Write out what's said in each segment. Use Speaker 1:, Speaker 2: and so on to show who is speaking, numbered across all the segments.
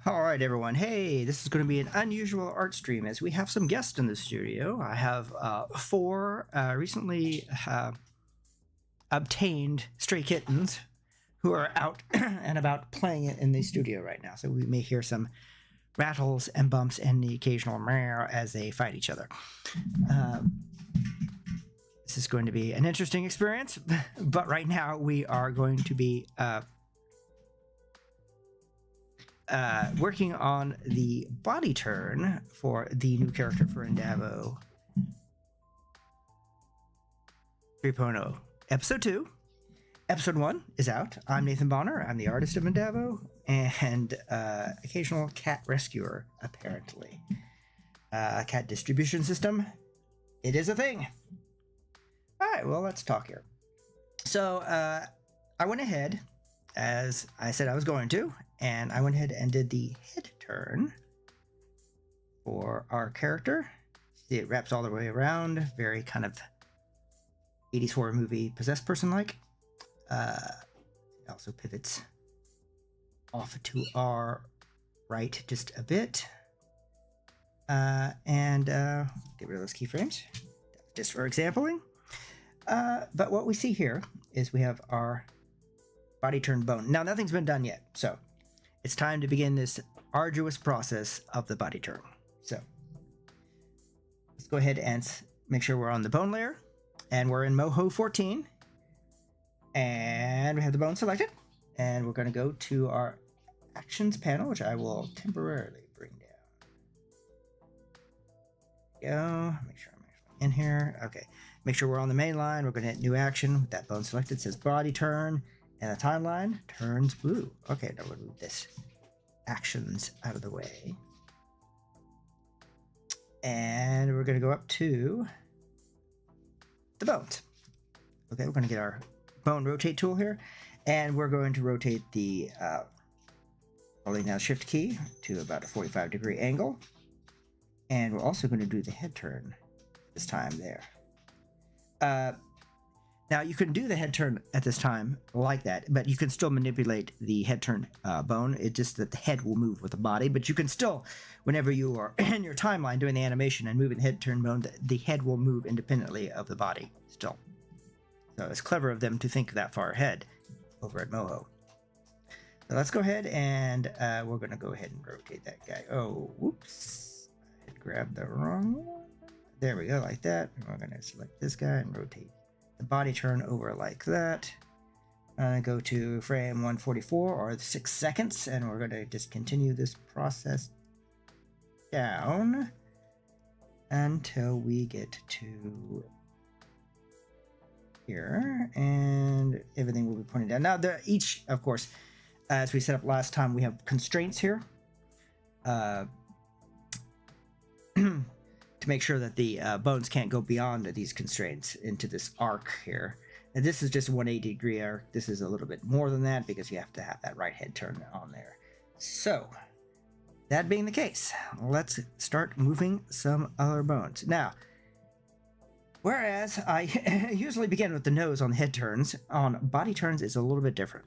Speaker 1: All right, everyone. Hey, this is going to be an unusual art stream as we have some guests in the studio. I have four recently obtained stray kittens who are out and about playing it in the studio right now. So we may hear some rattles and bumps and the occasional meow as they fight each other. This is going to be an interesting experience, but right now we are going to be working on the body turn for the new character for Indavo 3.0. Episode 2. Episode 1 is out. I'm Nathan Bonner. I'm the artist of Indavo and occasional cat rescuer, apparently. Cat distribution system. It is a thing. All right, well, let's talk here. So I went ahead, as I said I was going to, and I went ahead and did the head turn for our character. See, it wraps all the way around, very kind of 80s horror movie possessed person-like. It also pivots off to our right just a bit. And get rid of those keyframes, just for exampling. But what we see here is we have our body turn bone. Now, nothing's been done yet, so it's time to begin this arduous process of the body turn. So let's go ahead and make sure we're on the bone layer, and we're in Moho 14, and we have the bone selected, and we're going to go to our actions panel, which I will temporarily bring down. Go. Make sure I'm actually in here. Okay. Make sure we're on the main line. We're going to hit new action with that bone selected. It says body turn. And the timeline turns blue. Okay, now we'll move this actions out of the way. And we're going to go up to the bones. Okay, we're going to get our bone rotate tool here. And we're going to rotate the, holding down shift key to about a 45-degree angle. And we're also going to do the head turn this time there. Now, you can do the head turn at this time like that, but you can still manipulate the head turn bone. It's just that the head will move with the body, but you can still, whenever you are in your timeline doing the animation and moving the head turn bone, the head will move independently of the body still. So it's clever of them to think that far ahead over at Moho. So let's go ahead and we're going to go ahead and rotate that guy. Oh, whoops. I grabbed the wrong one. There we go, like that. We're going to select this guy and rotate the body turn over like that. Go to frame 144 or 6 seconds, and we're going to just continue this process down until we get to here, and everything will be pointed down. Now, each, of course, as we set up last time, we have constraints here. To make sure that the bones can't go beyond these constraints into this arc here. And this is just a 180-degree arc. This is a little bit more than that because you have to have that right head turn on there. So, that being the case, let's start moving some other bones. Now, whereas I usually begin with the nose on the head turns, on body turns it's a little bit different.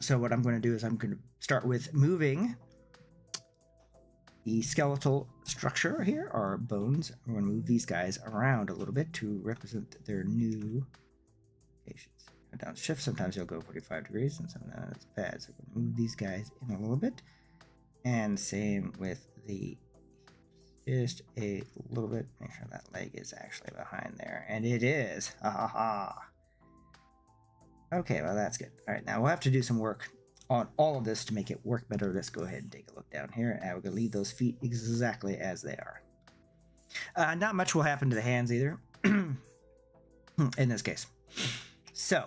Speaker 1: So what I'm going to do is I'm going to start with moving the skeletal structure here, our bones. I'm going to move these guys around a little bit to represent their new locations. Down shift, sometimes you'll go 45 degrees and sometimes it's bad. So I'm going to move these guys in a little bit. And same with the just a little bit. Make sure that leg is actually behind there. And it is. Ha ha ha. Okay, well that's good. All right, now we'll have to do some work on all of this to make it work better. Let's go ahead and take a look down here, and we're going to leave those feet exactly as they are. Not much will happen to the hands either, in this case. So,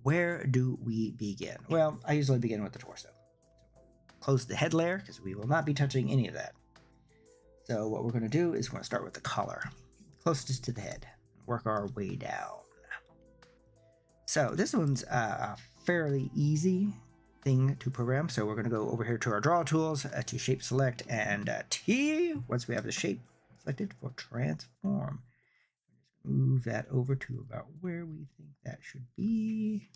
Speaker 1: where do we begin? Well, I usually begin with the torso. Close the head layer, because we will not be touching any of that. So what we're going to do is we're going to start with the collar, closest to the head, work our way down. So this one's a fairly easy thing to program. So we're going to go over here to our draw tools to shape select and T. Once we have the shape selected for transform, move that over to about where we think that should be.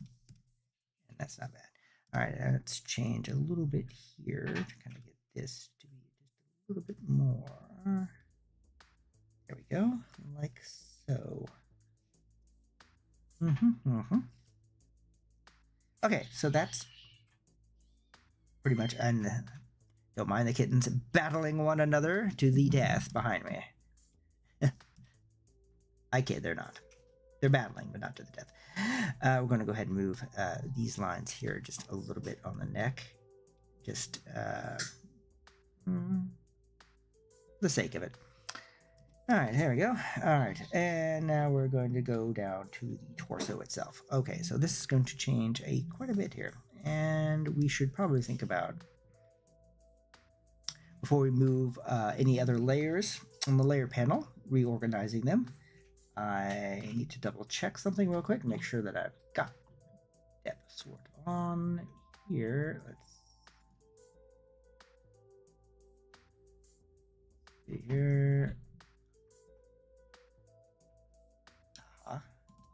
Speaker 1: And that's not bad. All right, let's change a little bit here to kind of get this to be just a little bit more. There we go, like so. Okay, so that's pretty much, and don't mind the kittens battling one another to the death behind me. I kid, they're not. They're battling, but not to the death. We're going to go ahead and move these lines here just a little bit on the neck. Just for the sake of it. All right, there we go. All right, and now we're going to go down to the torso itself. Okay, so this is going to change quite a bit here. And we should probably think about, before we move any other layers on the layer panel, reorganizing them. I need to double check something real quick, make sure that I've got depth sort on here. Let's see here.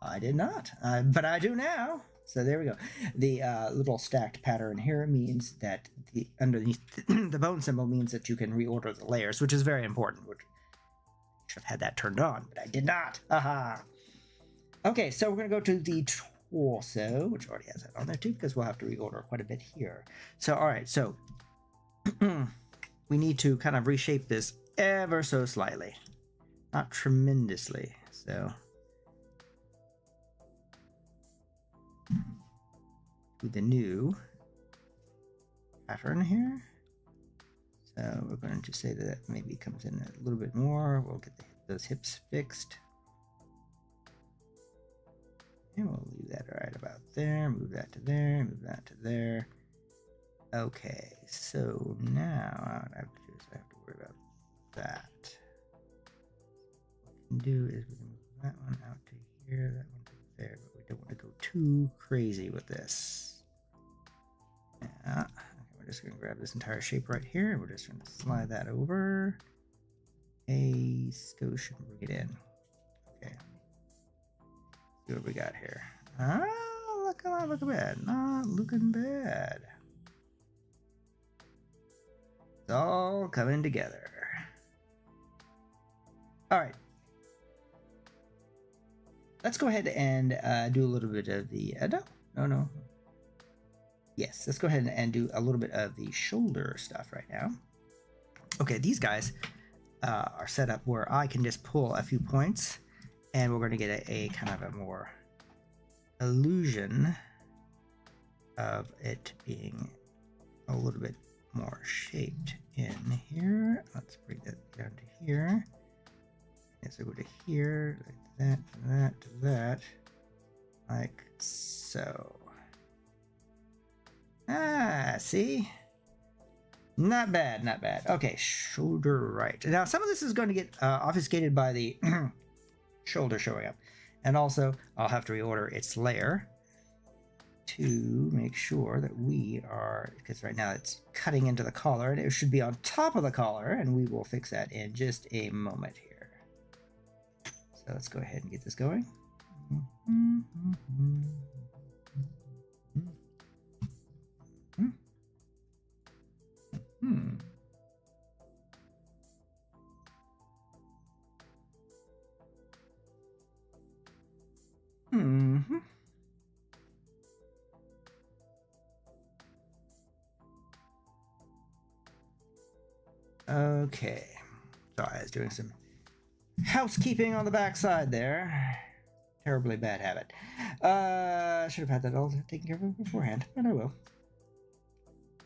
Speaker 1: I did not, but I do now. So there we go. The little stacked pattern here means that the underneath the bone symbol means that you can reorder the layers, which is very important. Which I should have had that turned on, but I did not. Aha. Okay, so we're going to go to the torso, which already has that on there too, because we'll have to reorder quite a bit here. So, all right, so we need to kind of reshape this ever so slightly, not tremendously. So with the new pattern here. So we're going to say that maybe comes in a little bit more. We'll get those hips fixed. And we'll leave that right about there. Move that to there. Move that to there. Okay, so now what I have to do is I have to worry about that. What we can do is we can move that one out to here, that one to there, but we don't want to go too crazy with this. Yeah, okay, we're just going to grab this entire shape right here, and we're just going to slide that over. A skosh and bring it in. Okay. See what we got here. Ah, not looking bad. Not looking bad. It's all coming together. All right. Let's go ahead and do a little bit of the... No. Yes, let's go ahead and do a little bit of the shoulder stuff right now. Okay, these guys are set up where I can just pull a few points, and we're going to get a kind of a more illusion of it being a little bit more shaped in here. Let's bring that down to here. Yes, so go to here, like that, to that, to that, like so. Ah, see? Not bad, not bad. Okay, shoulder right. Now, some of this is going to get obfuscated by the shoulder showing up. And also, I'll have to reorder its layer to make sure that we are, because right now it's cutting into the collar, and it should be on top of the collar, and we will fix that in just a moment here. So let's go ahead and get this going. Okay. Sorry, I was doing some housekeeping on the backside there. Terribly bad habit. Should have had that all taken care of beforehand, but I will.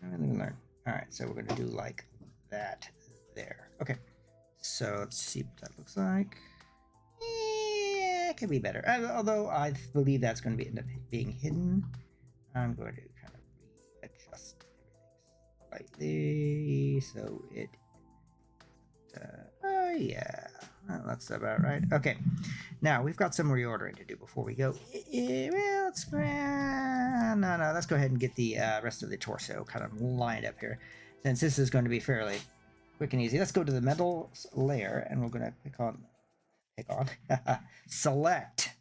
Speaker 1: Let me learn. Alright, so we're going to do like that there. Okay, so let's see what that looks like. Yeah, it could be better. Although I believe that's going to end up being hidden. I'm going to kind of readjust everything slightly so it... oh yeah, that looks about right. Okay, now we've got some reordering to do before we go. Well, let's go ahead and get the rest of the torso kind of lined up here, since this is going to be fairly quick and easy. Let's go to the metals layer, and we're going to pick on select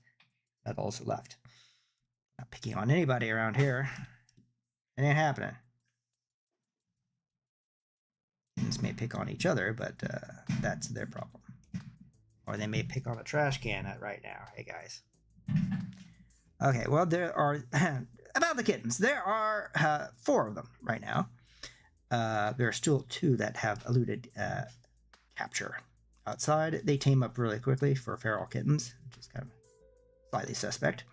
Speaker 1: metals left. Not picking on anybody around here. It ain't happening. Kittens may pick on each other, but that's their problem. Or they may pick on a trash can right now. Hey, guys. Okay, well, there are... about the kittens. There are 4 of them right now. There are still 2 that have eluded capture. Outside, they tame up really quickly for feral kittens, which is kind of slightly suspect.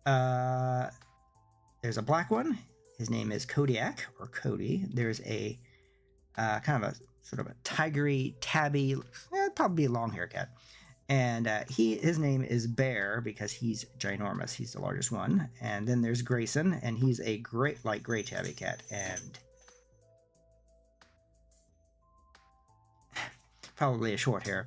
Speaker 1: There's a black one. His name is Kodiak, or Cody. There's a kind of a sort of a tigery, tabby, probably a long hair cat. And his name is Bear because he's ginormous. He's the largest one. And then there's Grayson, and he's a great light gray tabby cat. And probably a short hair.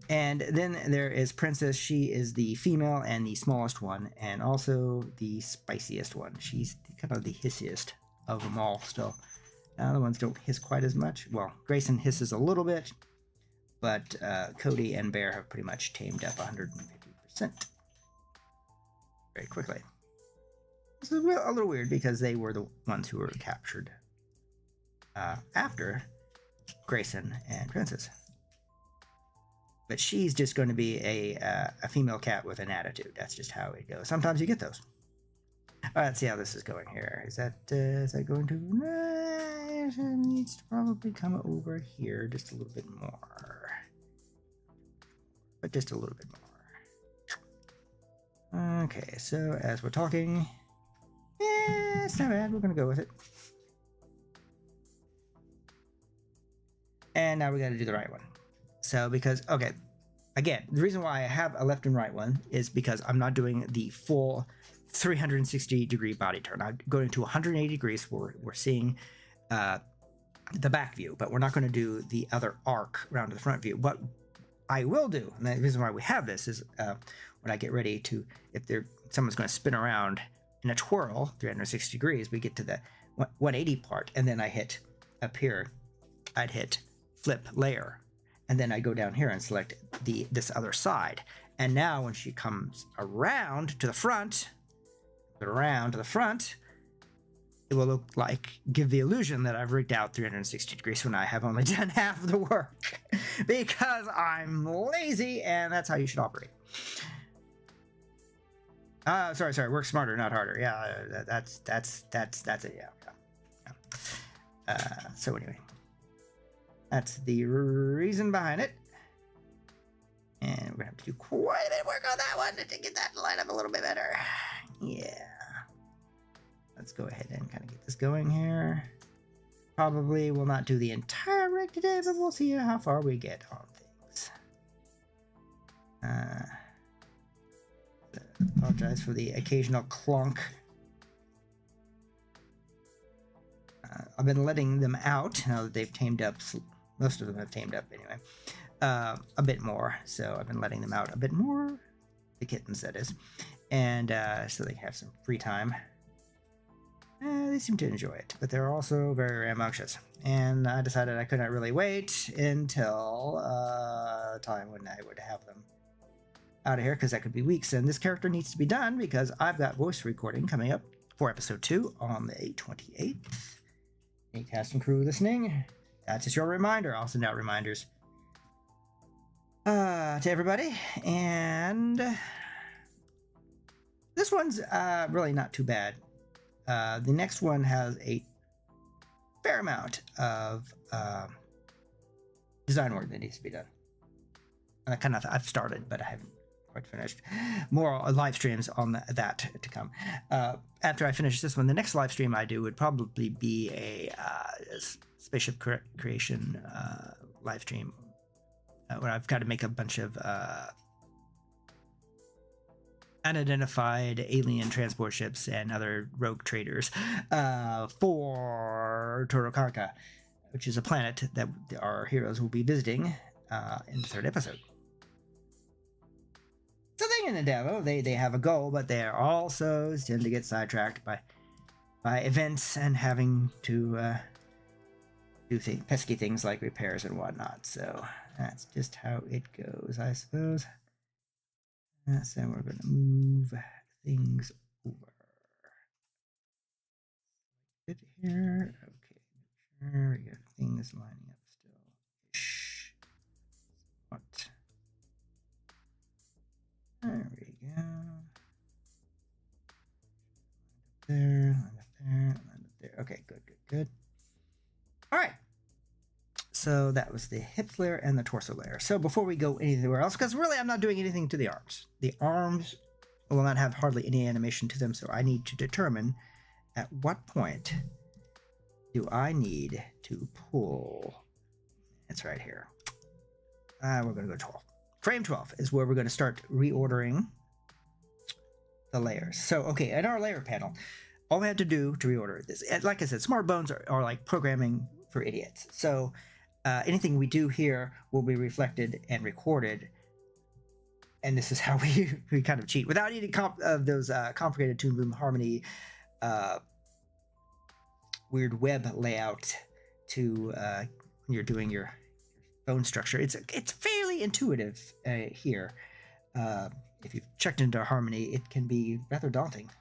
Speaker 1: And then there is Princess. She is the female and the smallest one, and also the spiciest one. She's kind of the hissiest of them all still. The other ones don't hiss quite as much. Well, Grayson hisses a little bit, but Cody and Bear have pretty much tamed up 150% very quickly. This is a little weird because they were the ones who were captured after Grayson and Princess. But she's just going to be a female cat with an attitude. That's just how it goes. Sometimes you get those. All right, let's see how this is going here. Is that going to... It needs to probably come over here just a little bit more. But just a little bit more. Okay, so as we're talking... Yeah, it's not bad. We're going to go with it. And now we got to do the right one. So because, okay, again, the reason why I have a left and right one is because I'm not doing the full 360 degree body turn. I'm going to 180 degrees where we're seeing the back view, but we're not going to do the other arc around to the front view. What I will do, and the reason why we have this is when I get ready to, if someone's going to spin around in a twirl 360 degrees, we get to the 180 part, and then I hit up here, I'd hit flip layer. And then I go down here and select this other side. And now when she comes around to the front, it will look like, give the illusion that I've rigged out 360 degrees when I have only done half of the work. Because I'm lazy, and that's how you should operate. Sorry, work smarter, not harder. Yeah, that's it, yeah. So anyway. That's the reason behind it. And we're going to have to do quite a bit of work on that one to get that line up a little bit better. Yeah. Let's go ahead and kind of get this going here. Probably will not do the entire rig today, but we'll see how far we get on things. Apologize for the occasional clunk. I've been letting them out now that they've tamed up. Most of them have tamed up anyway, a bit more. So I've been letting them out a bit more, the kittens that is, and so they have some free time. They seem to enjoy it, but they're also very rambunctious. And I decided I couldn't really wait until a time when I would have them out of here, because that could be weeks. And this character needs to be done because I've got voice recording coming up for episode 2 on the 28th. Hey, cast and crew listening. That's just your reminder. I'll send out reminders to everybody. And this one's really not too bad. The next one has a fair amount of design work that needs to be done. And I've started, but I haven't quite finished. More live streams on that to come. After I finish this one, the next live stream I do would probably be a spaceship creation live stream where I've got to make a bunch of unidentified alien transport ships and other rogue traders for Torokarka, which is a planet that our heroes will be visiting in the 3rd episode. So they in Indavo, they have a goal, but they are also tend to get sidetracked by events and having to do pesky things like repairs and whatnot. So that's just how it goes, I suppose. So we're going to move things over. here. Okay, sure, we got things lining up still. Shh. What? There we go. There, line up there, line up there. Okay, good, good, good. All right. So that was the hips layer and the torso layer. So before we go anywhere else, because really I'm not doing anything to the arms. The arms will not have hardly any animation to them, so I need to determine at what point do I need to pull. It's right here. We're going to go 12. Frame 12 is where we're going to start reordering the layers. So, okay, in our layer panel, all we have to do to reorder this, like I said, smart bones are like programming for idiots. So anything we do here will be reflected and recorded. And this is how we kind of cheat without any those complicated Toon Boom Harmony weird web layout to when you're doing your bone structure. It's fairly intuitive here. If you've checked into Harmony, it can be rather daunting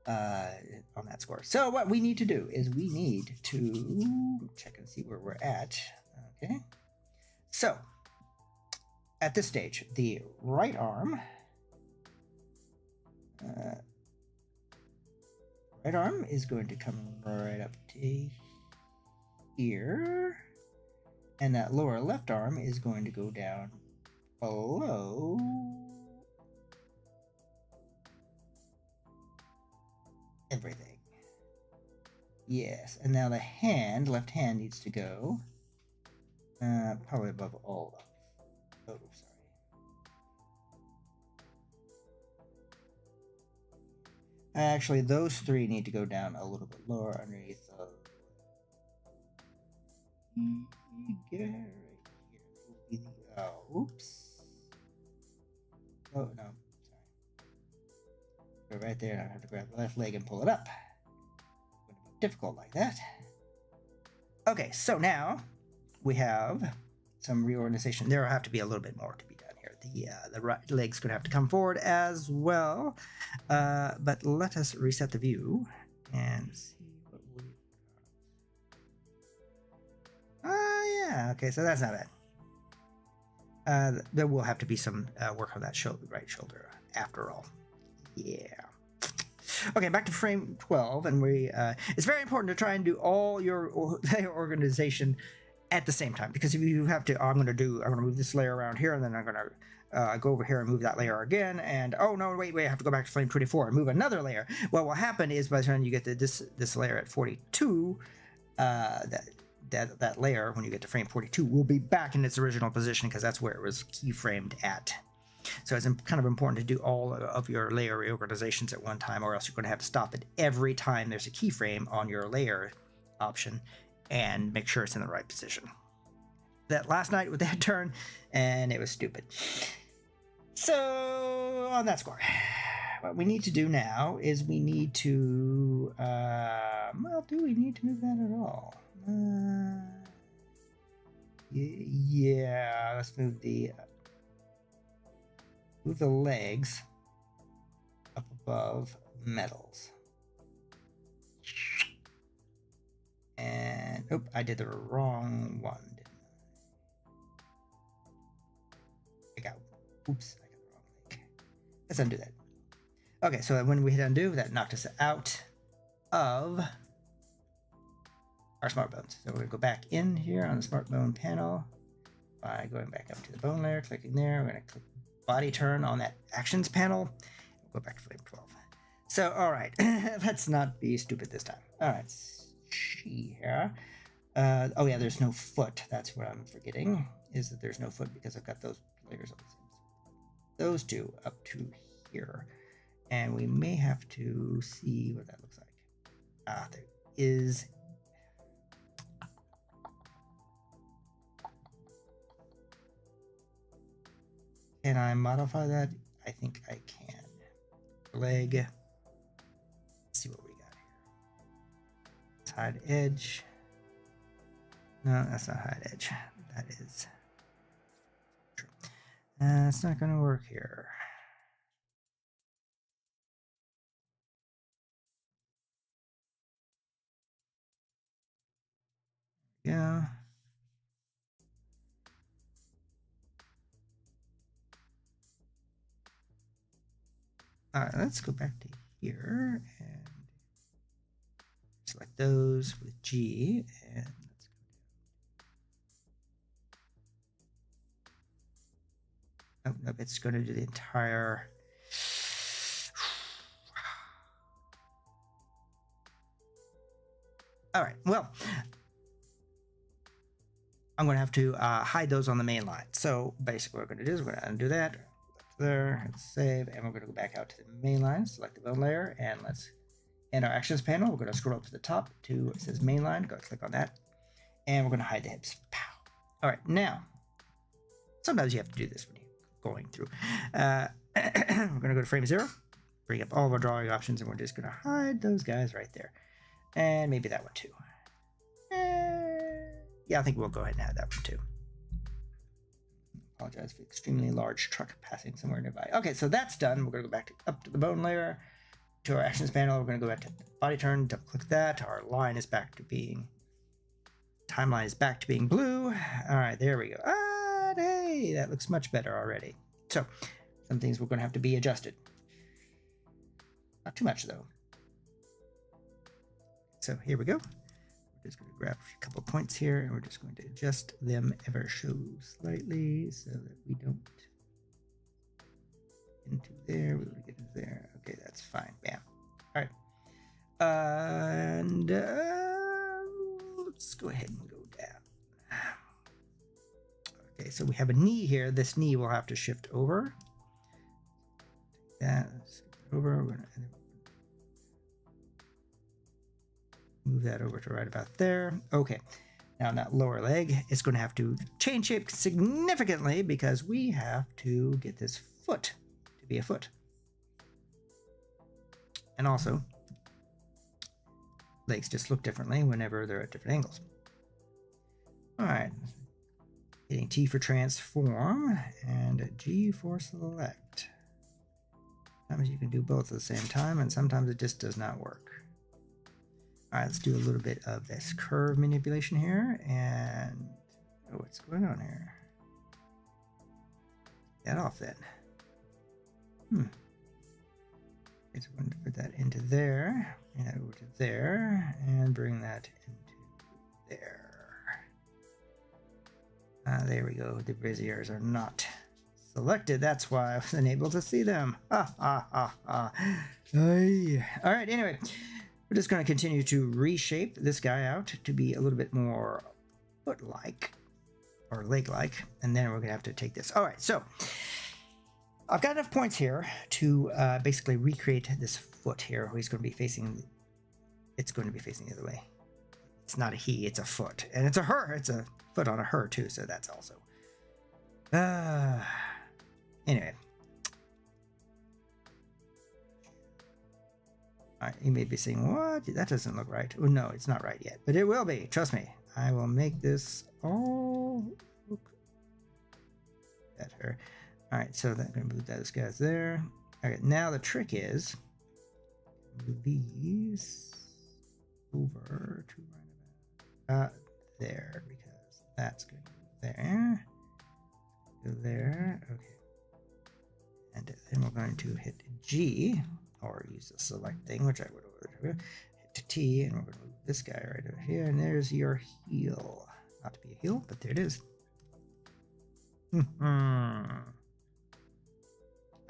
Speaker 1: on that score. So what we need to do is we need to check and see where we're at. Okay. So at this stage, the right arm is going to come right up to here, and that lower left arm is going to go down below everything. Yes, and now the left hand needs to go probably above all of. Oh, sorry. Actually, those three need to go down a little bit lower underneath of. Right here. Oh, oops. Oh, no. Sorry. Go right there, and I have to grab the left leg and pull it up. It's going to be difficult like that. Okay, so now we have some reorganization. There will have to be a little bit more to be done here. The right leg's going to have to come forward as well. But let us reset the view and see what we got. Yeah, okay, so that's not bad. There will have to be some work on that right shoulder after all. Yeah. Okay, back to frame 12, and it's very important to try and do all your organization at the same time, because if you have to, I'm going to move this layer around here, and then I'm going to go over here and move that layer again, and oh no, wait, I have to go back to frame 24 and move another layer. What will happen is by the time you get to this layer at 42, that layer, when you get to frame 42, will be back in its original position, because that's where it was keyframed at. So it's kind of important to do all of your layer reorganizations at one time, or else you're going to have to stop it every time there's a keyframe on your layer option and make sure it's in the right position. That last night with that turn, and it was stupid. So on that score, what we need to do now is we need to, well, do we need to move that at all? Yeah, let's move the legs up above metals. And, oh, I did the wrong one, didn't I? Oops, I got the wrong leg. Let's undo that. Okay, so when we hit undo, that knocked us out of our smart bones. So we're going to go back in here on the smart bone panel by going back up to the bone layer, clicking there. We're going to click body turn on that actions panel. We'll go back to frame 12. So, all right, let's not be stupid this time. All right, see here. Oh yeah, there's no foot. That's what I'm forgetting, is that there's no foot because I've got those layers on those two up to here. And we may have to see what that looks like. There is. Can I modify that? I think I can. Leg. Let's see what we got here. Side edge. No, that's not hide edge. That is. It's not going to work here. Yeah. All right, let's go back to here and select those with G, and let's go. Oh, nope, it's going to do the entire. All right, well, I'm going to have to hide those on the main line. So basically what we're going to do is we're going to undo that. There, let's save, and we're going to go back out to the main line, select the bone layer, and let's, in our actions panel, we're going to scroll up to the top to, it says main line, go click on that, and we're going to hide the hips. Pow. All right, now, sometimes you have to do this when you're going through. We're going to go to frame 0, bring up all of our drawing options, and we're just going to hide those guys right there. And maybe that one too. Yeah, I think we'll go ahead and add that one too. Apologize for the extremely large truck passing somewhere nearby. Okay, so that's done. We're going to go back up to the bone layer, to our actions panel. We're going to go back to body turn, double click that. Our line is back to being, timeline is back to being blue. All right, there we go. Hey, that looks much better already. So some things we're going to have to be adjusted. Not too much though. So here we go. We're just going to grab a couple points here, and we're just going to adjust them ever so slightly so that we don't get into there. We want to get into there. Okay, that's fine. Bam. All right. And let's go ahead and go down. Okay, so we have a knee here. This knee will have to shift over. Take that, shift over. We're going to move that over to right about there. Okay, now that lower leg is going to have to change shape significantly because we have to get this foot to be a foot. And also, legs just look differently whenever they're at different angles. All right, hitting T for transform and G for select. Sometimes you can do both at the same time, and sometimes it just does not work. All right, let's do a little bit of this curve manipulation here, and oh, what's going on here? Get that off then. Okay, so we're going to put that into there, bring that over to there, and bring that into there. There we go. The braziers are not selected. That's why I was unable to see them. All right, anyway. We're just going to continue to reshape this guy out to be a little bit more foot-like or leg-like, and then we're going to have to take this. All right, so I've got enough points here to basically recreate this foot here. He's going to be facing, it's going to be facing the other way. It's not a he, it's a foot, and it's a her. It's a foot on a her too, so that's also. Anyway. You may be saying, what? That doesn't look right. Oh, no, it's not right yet, but it will be. Trust me. I will make this all look better. All right, so I'm going to move those guys there. Okay, now the trick is move these over to right about there, because that's going to go there. Go there. Okay. And then we're going to hit G. Or use the select thing, which I would hit to T, and we're going to move this guy right over here, and there's your heel. Not to be a heel, but there it is.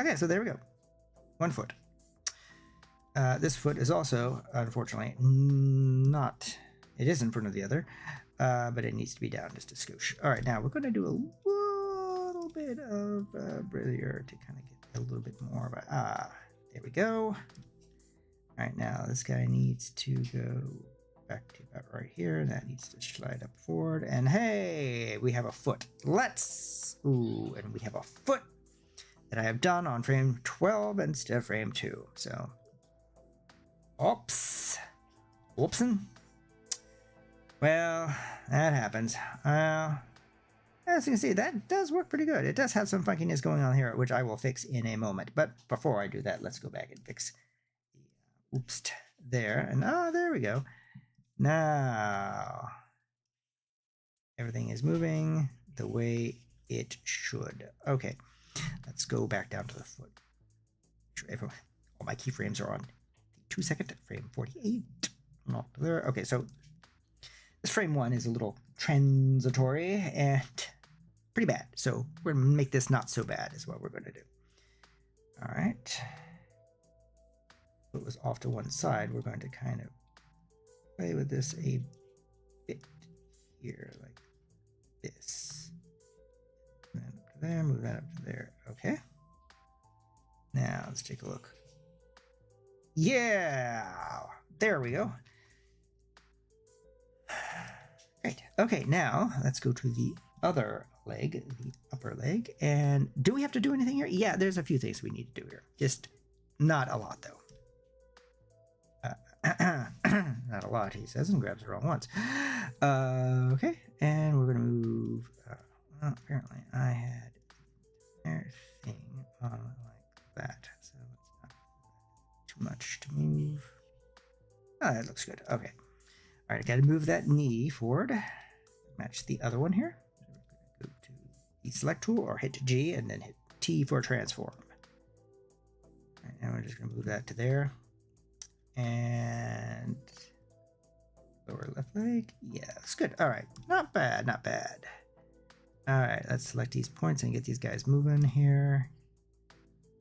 Speaker 1: Okay, so there we go. One foot. This foot is also, unfortunately, not, it is in front of the other, but it needs to be down just a scoosh. All right, now we're going to do a little bit of brazier to kind of get a little bit more of a, there we go. All right, now this guy needs to go back to about right here. That needs to slide up forward. And hey, we have a foot. Ooh, and we have a foot that I have done on frame 12 instead of frame 2. So, oops. Whoopsin. Well, that happens. As you can see, that does work pretty good. It does have some funkiness going on here, which I will fix in a moment. But before I do that, let's go back and fix the oops there. And there we go. Now, Everything is moving the way it should. Okay, let's go back down to the foot. Sure, all my keyframes are on the 2-second frame 48. Not there. Okay, so this frame 1 is a little transitory and pretty bad. So we're going to make this not so bad is what we're going to do. All right. If it was off to one side, we're going to kind of play with this a bit here, like this. And then up to there, move that up to there. Okay. Now let's take a look. Yeah, there we go. Great. Okay, now let's go to the other leg, the upper leg. And do we have to do anything here? Yeah, there's a few things we need to do here. Just not a lot, though. Not a lot, he says, and grabs the wrong ones. Okay, and we're going to move. Well, apparently, I had everything on like that, so it's not too much to move. Oh, that looks good. Okay. All right, I got to move that knee forward. Match the other one here. So we're going to go to the select tool or hit G and then hit T for transform. All right, now we're just going to move that to there. And lower left leg. Yeah, that's good. All right, not bad, not bad. All right, let's select these points and get these guys moving here.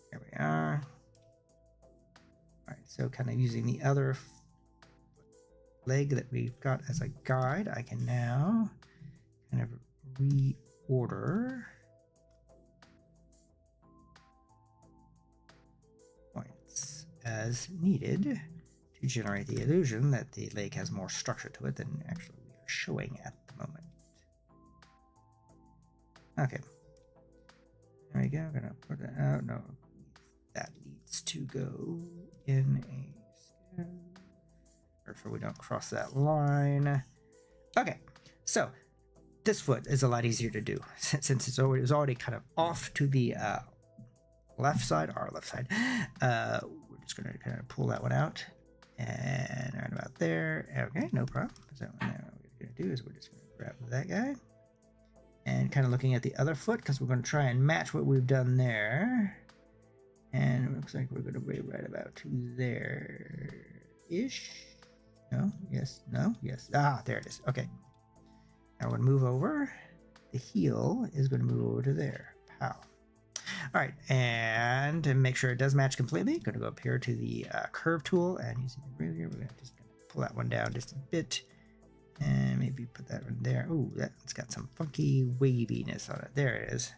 Speaker 1: Here we are. All right, so kind of using the other leg that we've got as a guide, I can now kind of reorder points as needed to generate the illusion that the leg has more structure to it than actually we are showing at the moment. Okay. There we go. I'm gonna put it out. No, that needs to go in a scan. So we don't cross that line. Okay, so this foot is a lot easier to do since it was already kind of off to the left side, our left side. We're just going to kind of pull that one out and right about there. Okay, no problem. So now what we're going to do is we're just going to grab that guy and kind of looking at the other foot because we're going to try and match what we've done there. And it looks like we're going to be right about to there-ish. No, yes, no, yes. Ah, there it is. Okay. Now we're going to move over. The heel is going to move over to there. Pow. All right, and to make sure it does match completely, going to go up here to the curve tool and using the ruler, we're going to just pull that one down just a bit and maybe put that one there. Oh, that's got some funky waviness on it. There it is.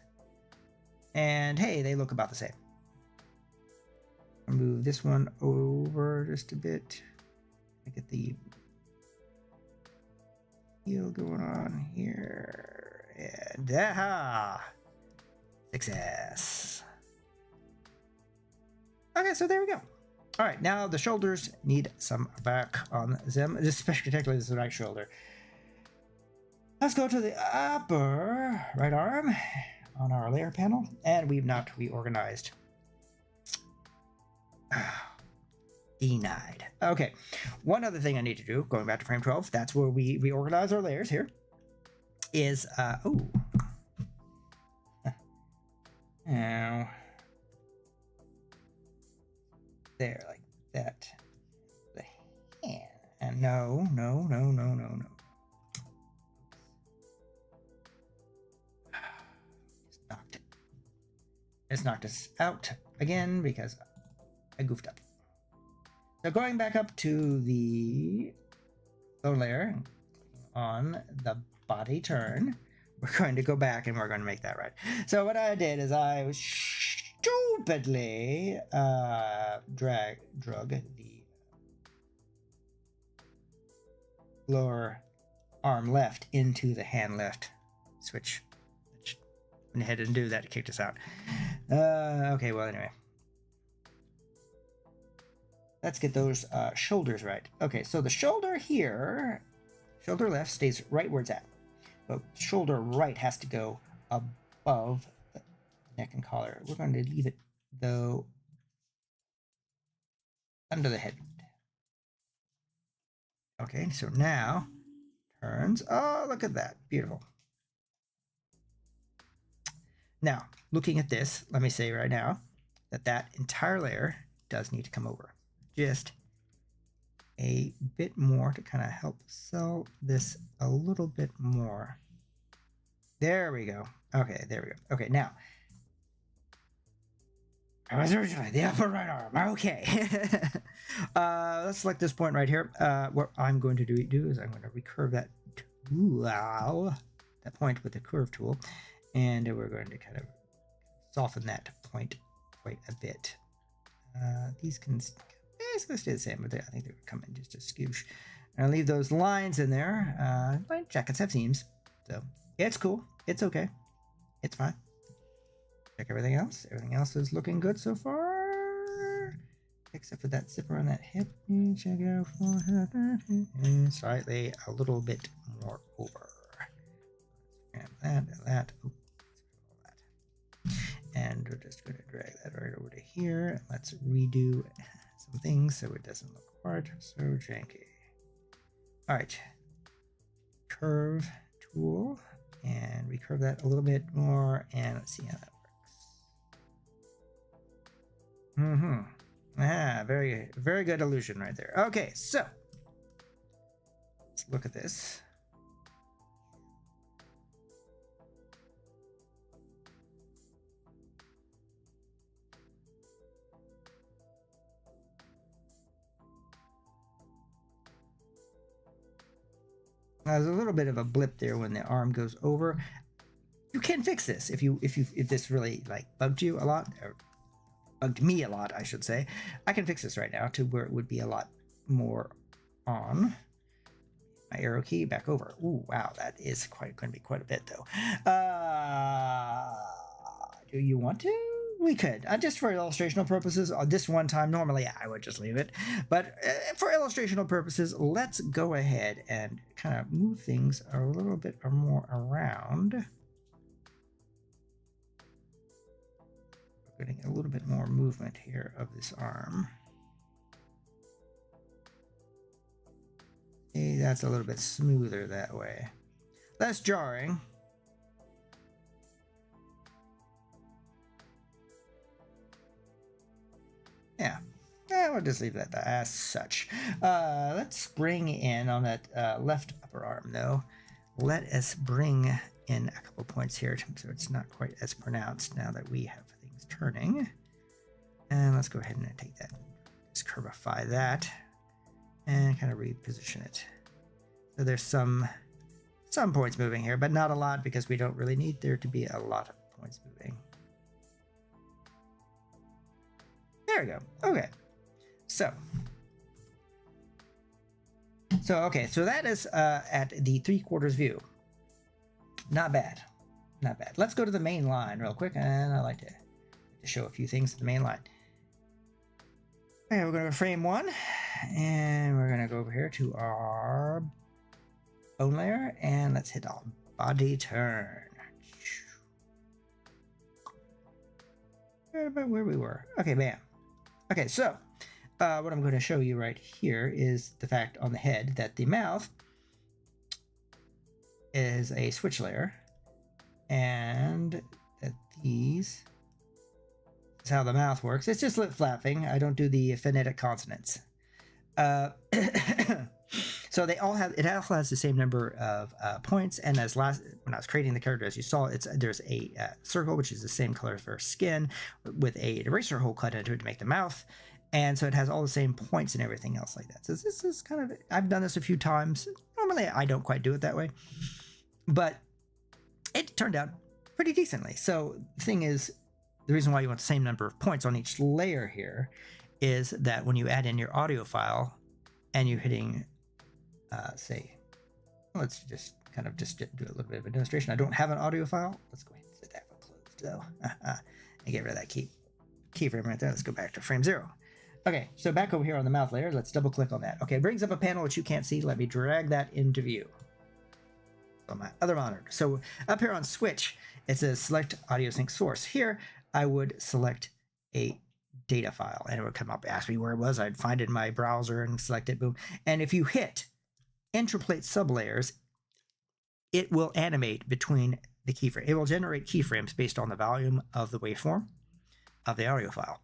Speaker 1: And hey, they look about the same. I'll move this one over just a bit. Get the heel going on here, and success. Okay, so there we go. All right, now the shoulders need some back on them, especially particularly the right shoulder. Let's go to the upper right arm on our layer panel, and we've not reorganized. Denied. Okay, one other thing I need to do, going back to frame 12, that's where we reorganize our layers here, is, now, there, like that, the hand, and no, just knocked us out again because I goofed up. So going back up to the lower layer on the body turn, we're going to go back and we're going to make that right. So what I did is I was stupidly drug the lower arm left into the hand left switch. Went ahead and do that, it kicked us out. Okay, well anyway. Let's get those shoulders right. Okay, so the shoulder here, shoulder left stays right where it's at. But shoulder right has to go above the neck and collar. We're going to leave it, though, under the head. Okay, so now Turns. Oh, look at that. Beautiful. Now, looking at this, let me say right now that that entire layer does need to come over. Just a bit more to kind of help sell this a little bit more. There we go. Okay, there we go. Okay, now. I was originally the upper right arm. Okay. Let's select this point right here. What I'm going to do is I'm going to recurve that that point with the curve tool, and we're going to kind of soften that point quite a bit. These can basically stay the same, but I think they would come in just a skoosh. And I'll leave those lines in there. Line jackets have seams, so it's cool. It's okay. It's fine. Check everything else. Everything else is looking good so far, except for that zipper on that hip. Check it out for that. Slightly a little bit more over. That. Oops, all that. And we're just going to drag that right over to here. Let's redo some things so it doesn't look quite so janky. All right. Curve tool, and recurve that a little bit more, and let's see how that works. Very, very good illusion right there. Okay, so let's look at this. There's a little bit of a blip there when the arm goes over. You can fix this if this really like bugged you a lot, or bugged me a lot, I should say. I can fix this right now to where it would be a lot more on. My arrow key back over. Ooh, wow, that is going to be quite a bit though. Do you want to? We could, just for illustrational purposes. This one time, normally I would just leave it, but for illustrational purposes, let's go ahead and kind of move things a little bit or more around. We're getting a little bit more movement here of this arm. See, that's a little bit smoother that way. Less jarring. Yeah, we'll just leave that as such. Let's bring in on that left upper arm, though. Let us bring in a couple points here so it's not quite as pronounced now that we have things turning. And let's go ahead and take that, just curvify that, and kind of reposition it. So there's some points moving here, but not a lot because we don't really need there to be a lot of points moving. There we go. Okay. So that is at the 3/4 view. Not bad. Not bad. Let's go to the main line real quick, and I like to show a few things at the main line. Okay, we're going to go frame 1, and we're going to go over here to our bone layer, and let's hit our body turn. Right about where we were. Okay, bam. Okay, so what I'm going to show you right here is the fact on the head that the mouth is a switch layer, and that this is how the mouth works. It's just lip flapping. I don't do the phonetic consonants. So it all has the same number of points, and when I was creating the character, as you saw, there's a circle which is the same color for skin with a eraser hole cut into it to make the mouth, and so it has all the same points and everything else like that. So this is kind of, I've done this a few times. Normally I don't quite do it that way, but it turned out pretty decently. So the thing is, the reason why you want the same number of points on each layer here is that when you add in your audio file and you're hitting let's just do a little bit of a demonstration. I don't have an audio file. Let's go ahead and set that one closed though, and get rid of that keyframe right there. Let's go back to frame 0. Okay, so back over here on the mouth layer, let's double click on that. Okay, it brings up a panel which you can't see. Let me drag that into view on my other monitor. So up here on switch, it says select audio sync source. Here, I would select a data file, and it would come up, ask me where it was. I'd find it in my browser and select it, boom. And if you hit interplate sublayers it will animate between the keyframe. It will generate keyframes based on the volume of the waveform of the audio file.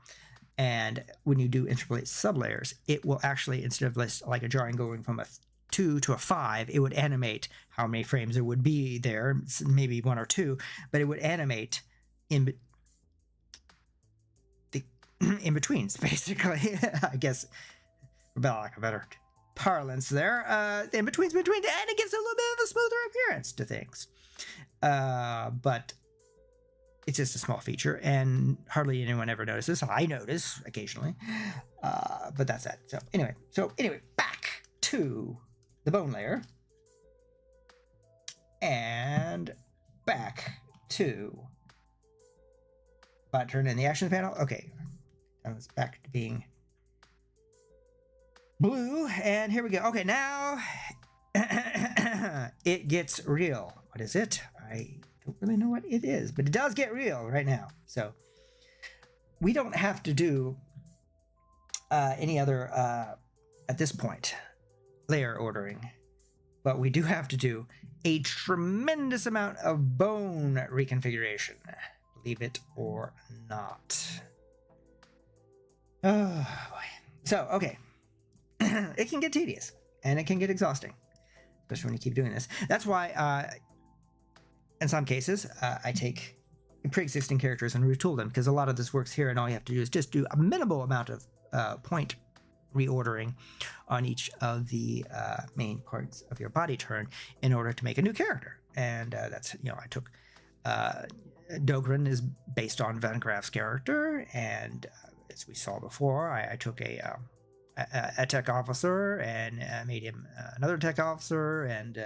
Speaker 1: And when you do interpolate sublayers, it will actually, instead of like a drawing going from a 2 to a 5, it would animate how many frames there would be there, maybe 1 or 2, but it would animate in betweens, basically. I guess, for lack of a better parlance there, in between, and it gives a little bit of a smoother appearance to things. But it's just a small feature, and hardly anyone ever notices. I notice occasionally, but that's that. So anyway, back to the bone layer, and back to bot turn in the actions panel. Okay, now it's back to being blue, and here we go. Okay, now it gets real. What is it? I don't really know what it is, but it does get real right now. So we don't have to do any other, at this point, layer ordering, but we do have to do a tremendous amount of bone reconfiguration, believe it or not. Oh boy. So, okay. It can get tedious and it can get exhausting, especially when you keep doing this. That's why in some cases, I take pre-existing characters and retool them, because a lot of this works here, and all you have to do is just do a minimal amount of point reordering on each of the main parts of your body turn in order to make a new character. And that's, I took Dogran is based on Van Graaf's character, and as we saw before, I took a tech officer and made him another tech officer, and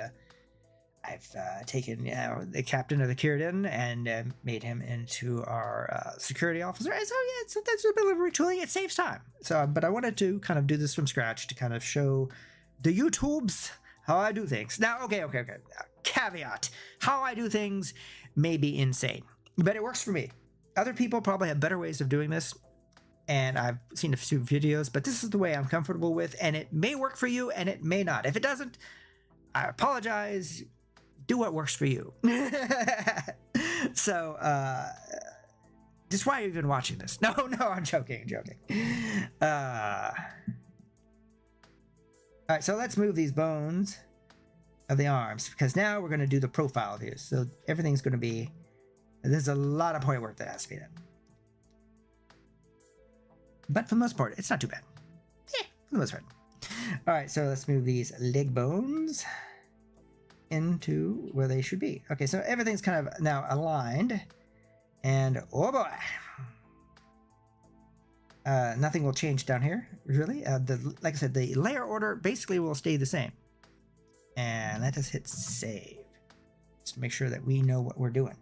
Speaker 1: I've taken the captain of the Kyrden and made him into our security officer. And so that's a bit of retooling. It saves time. So, but I wanted to kind of do this from scratch to kind of show the YouTubes how I do things. Now, okay. Caveat: how I do things may be insane, but it works for me. Other people probably have better ways of doing this, and I've seen a few videos, but this is the way I'm comfortable with, and it may work for you, and it may not. If it doesn't, I apologize. Do what works for you. So, just why are you even watching this? No, I'm joking. All right, so let's move these bones of the arms, because now we're going to do the profile here. So everything's going to be, there's a lot of point work that has to be done. But for the most part, it's not too bad. Yeah, for the most part. All right, so let's move these leg bones into where they should be. Okay, so everything's kind of now aligned, and oh boy, nothing will change down here really. Like I said, the layer order basically will stay the same, and let us hit save just to make sure that we know what we're doing.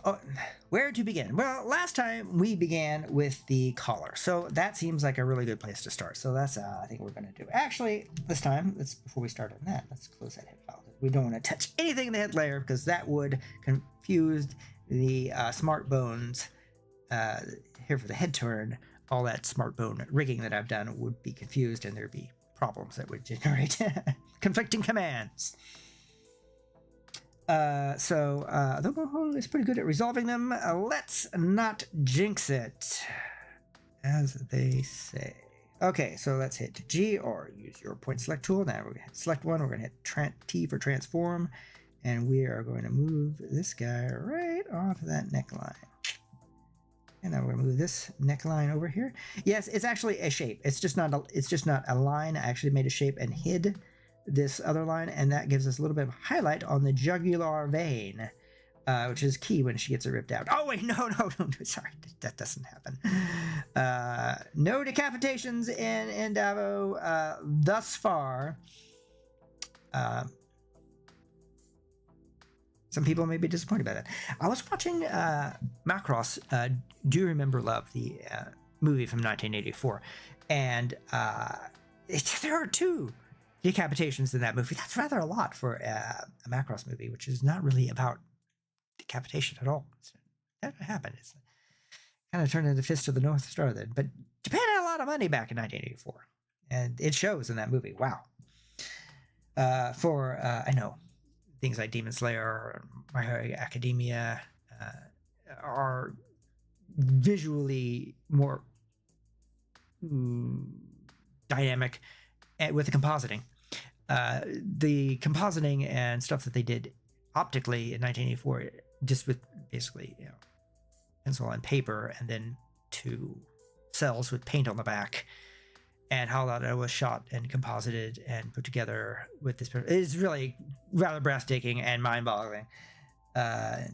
Speaker 1: Oh, where to begin? Well, last time we began with the collar, so that seems like a really good place to start. So that's I think we're going to do. Actually, this time, before we start on that, let's close that head file. We don't want to touch anything in the head layer, because that would confuse the smart bones here for the head turn. All that smart bone rigging that I've done would be confused, and there'd be problems that would generate conflicting commands. So the Moho is pretty good at resolving them. Let's not jinx it, as they say. Okay, so let's hit G or use your point select tool. Now we're going to hit select one. We're going to hit T for transform, and we are going to move this guy right off that neckline. And now we're going to move this neckline over here. Yes, it's actually a shape. It's just not a line. I actually made a shape and hid this other line, and that gives us a little bit of highlight on the jugular vein, which is key when she gets it ripped out. Oh wait, no, sorry, that doesn't happen. No decapitations in Indavo thus far. Some people may be disappointed by that. I was watching Macross, Do You Remember Love, the movie from 1984, and there are 2 decapitations in that movie. That's rather a lot for a Macross movie, which is not really about decapitation at all. That happened. It's kind of turned into Fist of the North Star then. But Japan had a lot of money back in 1984, and it shows in that movie. Wow. I know things like Demon Slayer or My Hero Academia are visually more dynamic with the compositing. The compositing and stuff that they did optically in 1984, just with basically pencil and paper, and then 2 cells with paint on the back, and how that was shot and composited and put together with this is really rather breathtaking and mind-boggling. There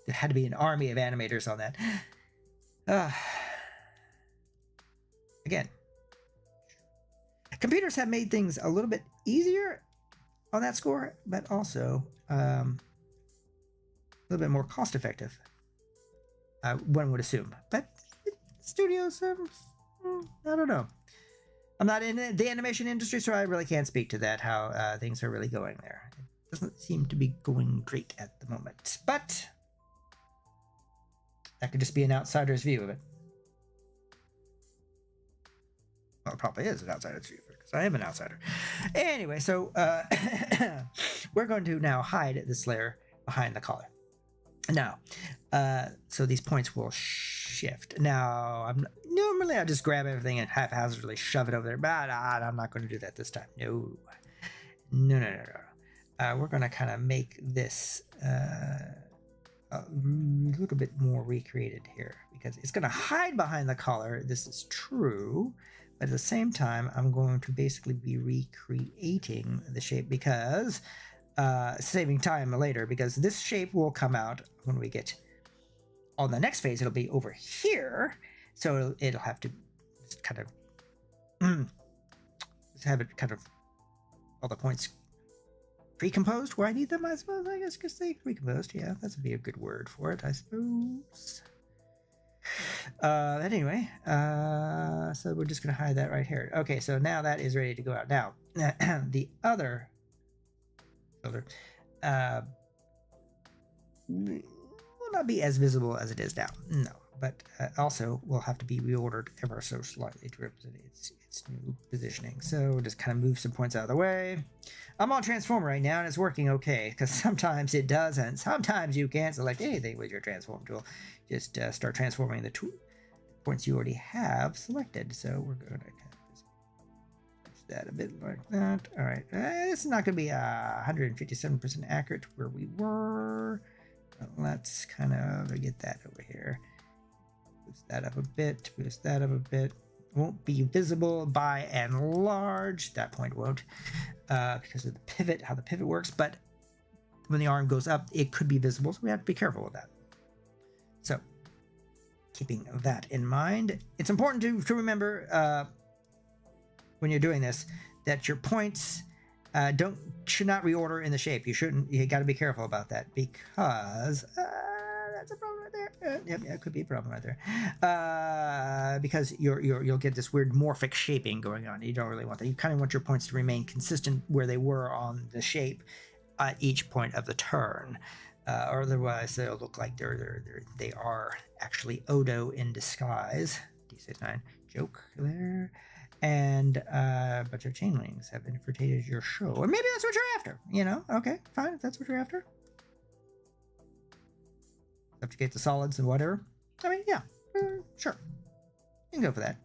Speaker 1: had to be an army of animators on that. Again, computers have made things a little bit easier on that score, but also a little bit more cost-effective, one would assume. But studios, I don't know. I'm not in the animation industry, so I really can't speak to that, how things are really going there. It doesn't seem to be going great at the moment, but that could just be an outsider's view of it. Well, it probably is an outsider's view, because I am an outsider. Anyway, so we're going to now hide this layer behind the collar. Now, so these points will shift. Now, normally I just grab everything and haphazardly shove it over there, but I'm not going to do that this time. No. We're going to kind of make this a little bit more recreated here, because it's going to hide behind the collar. This is true, but at the same time, I'm going to basically be recreating the shape, because saving time later, because this shape will come out when we get on the next phase. It'll be over here, so it'll have to just kind of have it kind of all the points pre-composed where I need them, I suppose. I guess they pre-composed. Yeah, that would be a good word for it, I suppose. Anyway, so we're just gonna hide that right here. Okay, so now that is ready to go out. Now, the other filter will not be as visible as it is now. No, but also will have to be reordered ever so slightly to represent its new positioning. So just kind of move some points out of the way. I'm on transform right now, and it's working okay, because sometimes it doesn't. Sometimes you can't select anything with your transform tool. Just start transforming the points you already have selected. So we're going to kind of just push that a bit like that. All right, it's not going to be 157% accurate where we were. But let's kind of get that over here. Boost that up a bit. Boost that up a bit. Won't be visible by and large. That point won't, because of the pivot, how the pivot works. But when the arm goes up, it could be visible, so we have to be careful with that. So, keeping that in mind, it's important to remember when you're doing this that your points should not reorder in the shape. You got to be careful about that, because that's a problem right there. Yeah, it could be a problem right there. Because you'll get this weird morphic shaping going on. You don't really want that. You kind of want your points to remain consistent where they were on the shape at each point of the turn. Or otherwise they'll look like they are actually Odo in disguise. D69 joke there. And a bunch of chainlings have infiltrated your show. Or maybe that's what you're after. Okay, fine, if that's what you're after. Subjugate the solids and whatever. I mean, yeah, sure. You can go for that.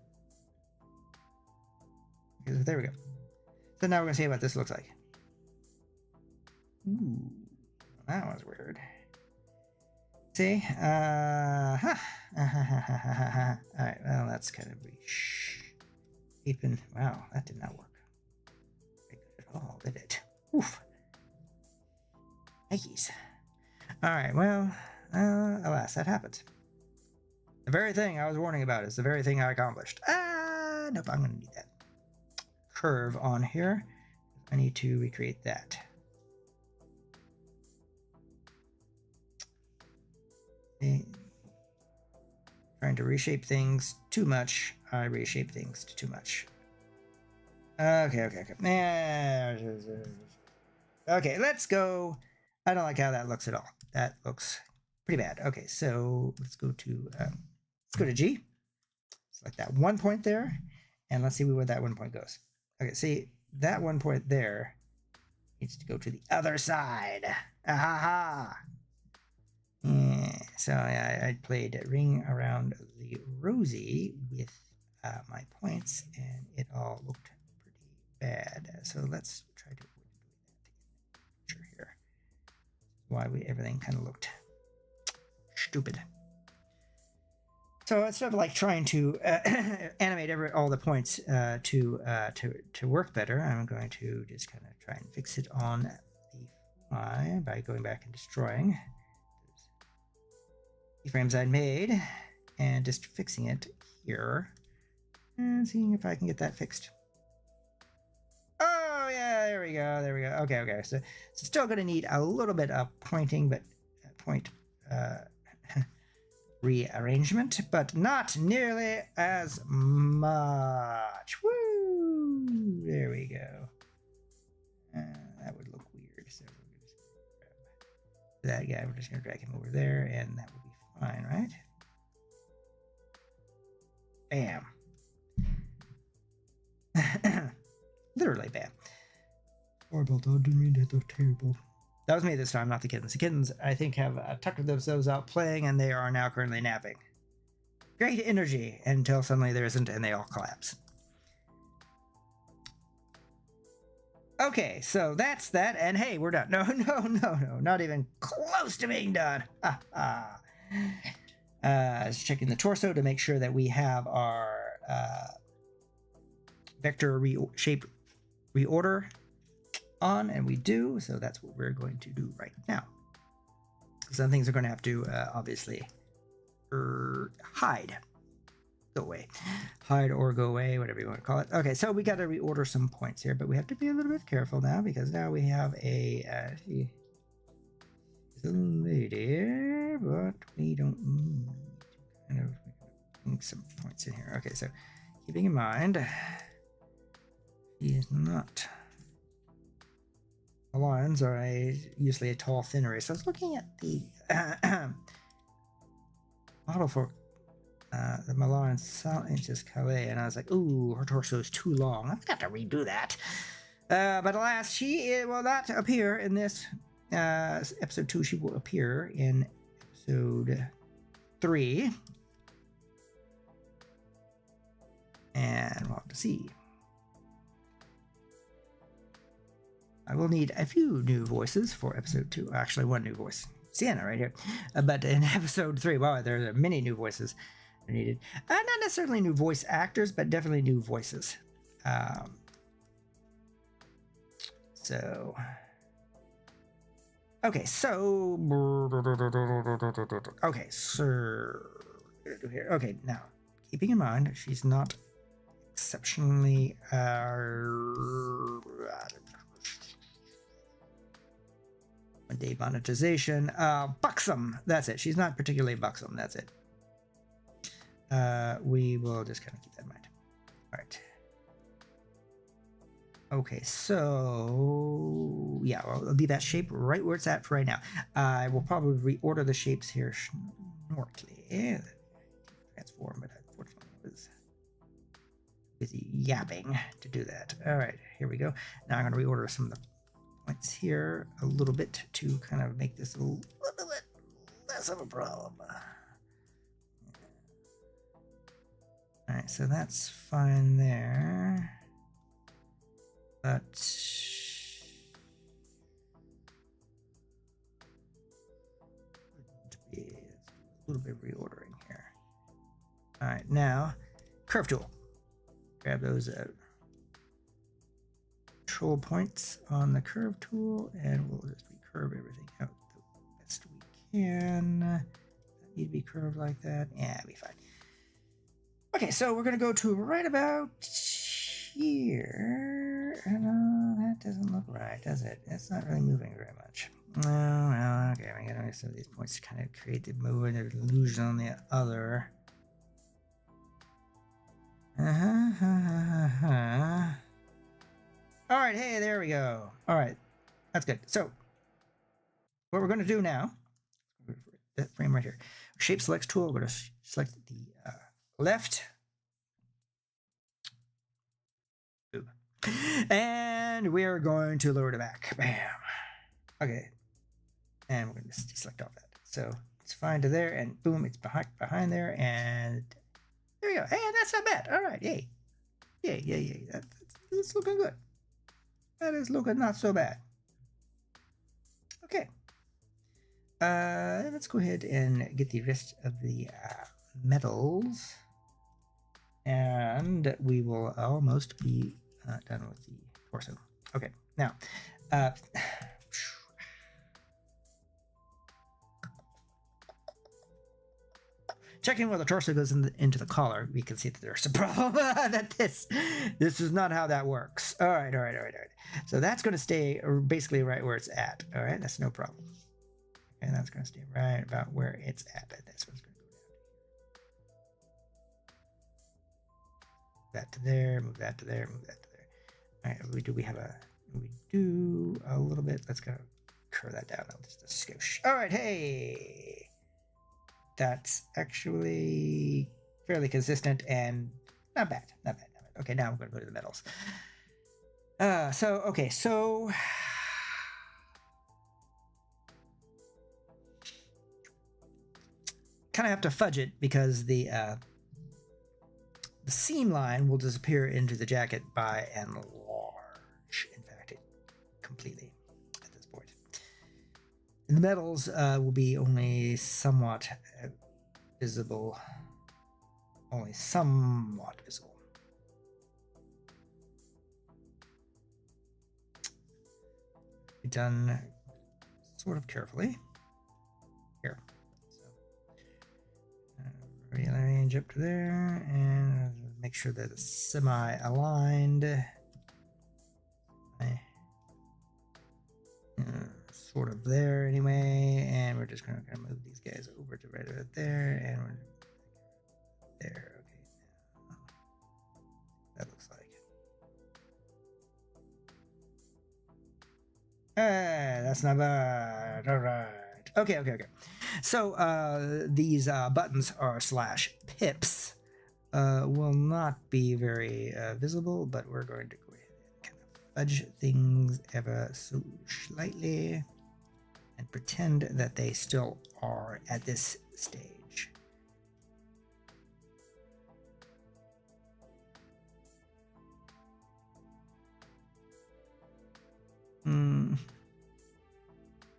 Speaker 1: Okay, so there we go. So now we're going to see what this looks like. Ooh, that was weird. See? Alright, well, that's kind of shaping. Wow, that did not work very good at all, did it? Oof. Yikes. Alright, well, alas, that happens. The very thing I was warning about is the very thing I accomplished. Nope, I'm going to need that curve on here. I need to recreate that. Okay. Trying to reshape things too much. I reshape things too much. Okay. Okay, let's go. I don't like how that looks at all. That looks pretty bad. Okay, so let's go to G. Select that 1 point there, And let's see where that 1 point goes. Okay, see, that 1 point there needs to go to the other side. Ahaha! Yeah, so I played Ring Around the Rosie with my points, and it all looked pretty bad. So let's try to avoid doing that in the future here. Why everything kind of looked stupid. So instead of like trying to animate all the points to work better, I'm going to just kind of try and fix it on the fly by going back and destroying the frames I'd made and just fixing it here and seeing if I can get that fixed. Oh yeah, there we go. Okay. So still going to need a little bit of pointing, but point rearrangement, but not nearly as much. Woo! There we go. That would look weird. So we're just grab that guy. We're just going to drag him over there, and that will be fine, right? Bam. Literally bam. Sorry about that. Didn't mean to hit the table. That was me this time, not the kittens. The kittens, I think, have tucked themselves out playing, and they are now currently napping. Great energy until suddenly there isn't, and they all collapse. Okay, so that's that, and hey, we're done. No, not even close to being done. Just checking the torso to make sure that we have our vector shape reorder on, and we do, so that's what we're going to do right now. Some things are going to have to obviously hide, go away, hide or go away, whatever you want to call it. Okay, so we got to reorder some points here, but we have to be a little bit careful now because now we have a lady, but we don't need to kind of make some points in here. Okay, so keeping in mind he is not. Lions are usually a tall, thin race. So I was looking at the model for the Milan South Inches Calais, and I was like, ooh, her torso is too long. I've got to redo that. But alas, she will not appear in this episode 2. She will appear in episode 3. And we'll have to see. I will need a few new voices for episode 2. Actually, one new voice. Sienna right here. But in episode 3, wow, there are many new voices are needed. Not necessarily new voice actors, but definitely new voices. Okay, so okay, now keeping in mind she's not exceptionally demonetization. Buxom. That's it. She's not particularly buxom. That's it. We will just kind of keep that in mind. All right. Okay, so yeah, I'll leave that shape right where it's at for right now. I will probably reorder the shapes here shortly. Transform, but unfortunately I was busy yapping to do that. All right, here we go. Now I'm going to reorder some of the points here a little bit to kind of make this a little bit less of a problem. All right, so that's fine there, but a little bit of reordering here. All right, now curve tool. Grab those control points on the curve tool, and we'll just recurve everything out the best we can. Doesn't need to be curved like that. Yeah, it'll be fine. Okay, so we're going to go to right about here. No, that doesn't look right, does it? It's not really moving very much. No, okay, we're going to some of these points to kind of create the movement of illusion on the other. All right, hey, there we go. All right, that's good. So what we're going to do now, that frame right here, shape select tool, we're going to select the left And we're going to lower the back. Bam. Okay. And we're going to deselect all that. So it's fine to there, and boom, it's behind there, and there we go. Hey, that's not bad. All right, yay. Yay, yay, yay. That's looking good. That is looking not so bad. Okay. Let's go ahead and get the rest of the metals. And we will almost be done with the torso. Okay, now, checking where the torso goes into the collar, we can see that there's a problem. That this is not how that works. All right. So that's going to stay basically right where it's at. All right, that's no problem. And that's going to stay right about where it's at. And this one's going to go down. That to there, move that to there, move that to there. All right, we do a little bit. Let's go curve that down just a skosh. All right, hey. That's actually fairly consistent and not bad. Okay, now we're going to go to the metals. So kind of have to fudge it because the seam line will disappear into the jacket by and large. In fact, it completely at this point. And the metals will be only somewhat visible. Only somewhat visible. Be done sort of carefully. Here. So, rearrange up to there and make sure that it's semi-aligned. Sort of there anyway, and we're just going to move these guys over to right about there, and we're there. Okay, now that looks like. That's not bad. All right. Okay. So these buttons are / pips. Will not be very visible, but we're going to go ahead and kind of fudge things ever so slightly and pretend that they still are at this stage.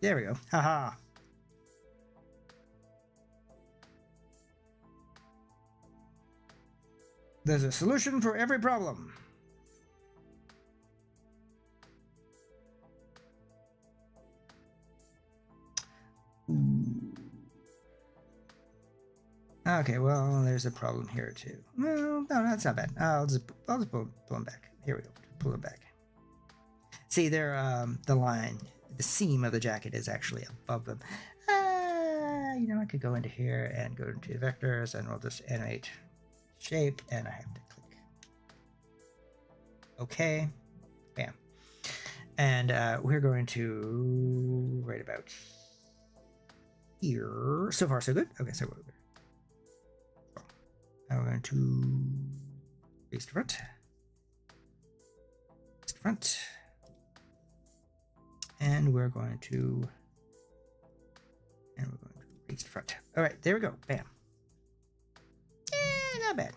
Speaker 1: There we go. Haha. There's a solution for every problem. Okay, well, there's a problem here too. Well, no, that's not bad. I'll just pull them back. Here we go. Pull them back. See, there, the line, the seam of the jacket is actually above them. I could go into here and go into vectors, and we'll just animate shape, and I have to click OK. Bam. And we're going to right about here. So far, so good. Okay, so now we're going to face to front. Face to front. And we're going to face to front. All right, there we go. Bam. Not bad.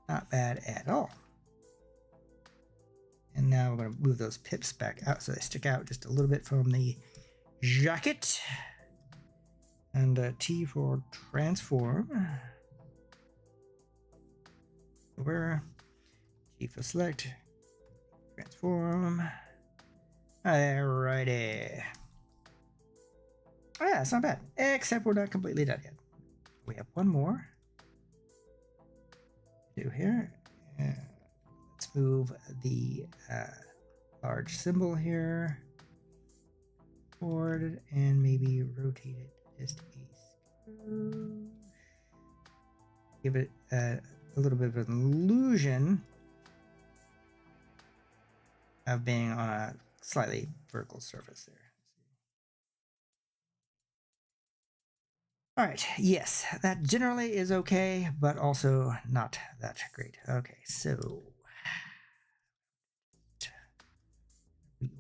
Speaker 1: Not bad at all. And now we're going to move those pips back out so they stick out just a little bit from the jacket. And T for transform. Over. T for select. Transform. Alrighty. Oh yeah, it's not bad. Except we're not completely done yet. We have one more to do here. Let's move the large symbol here forward and maybe rotate it just a screw. Give it a little bit of an illusion of being on a slightly vertical surface there. All right, yes, that generally is okay, but also not that great. Okay, so reorder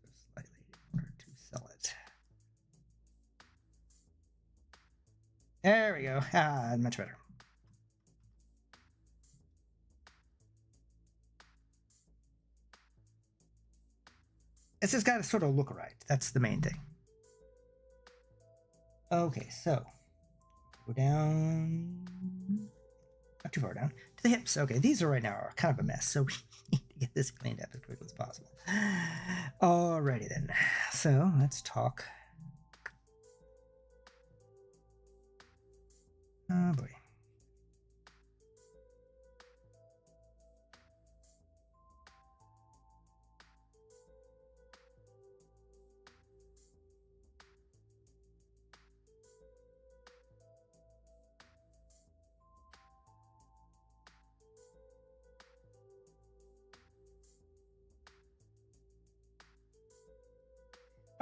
Speaker 1: that slightly in order to sell it. There we go. Ah, much better. It's just got to sort of look right. That's the main thing. Okay, so go down, not too far down, to the hips. Okay, these are right now are kind of a mess, so we need to get this cleaned up as quickly as possible. Alrighty then. So let's talk. Oh boy.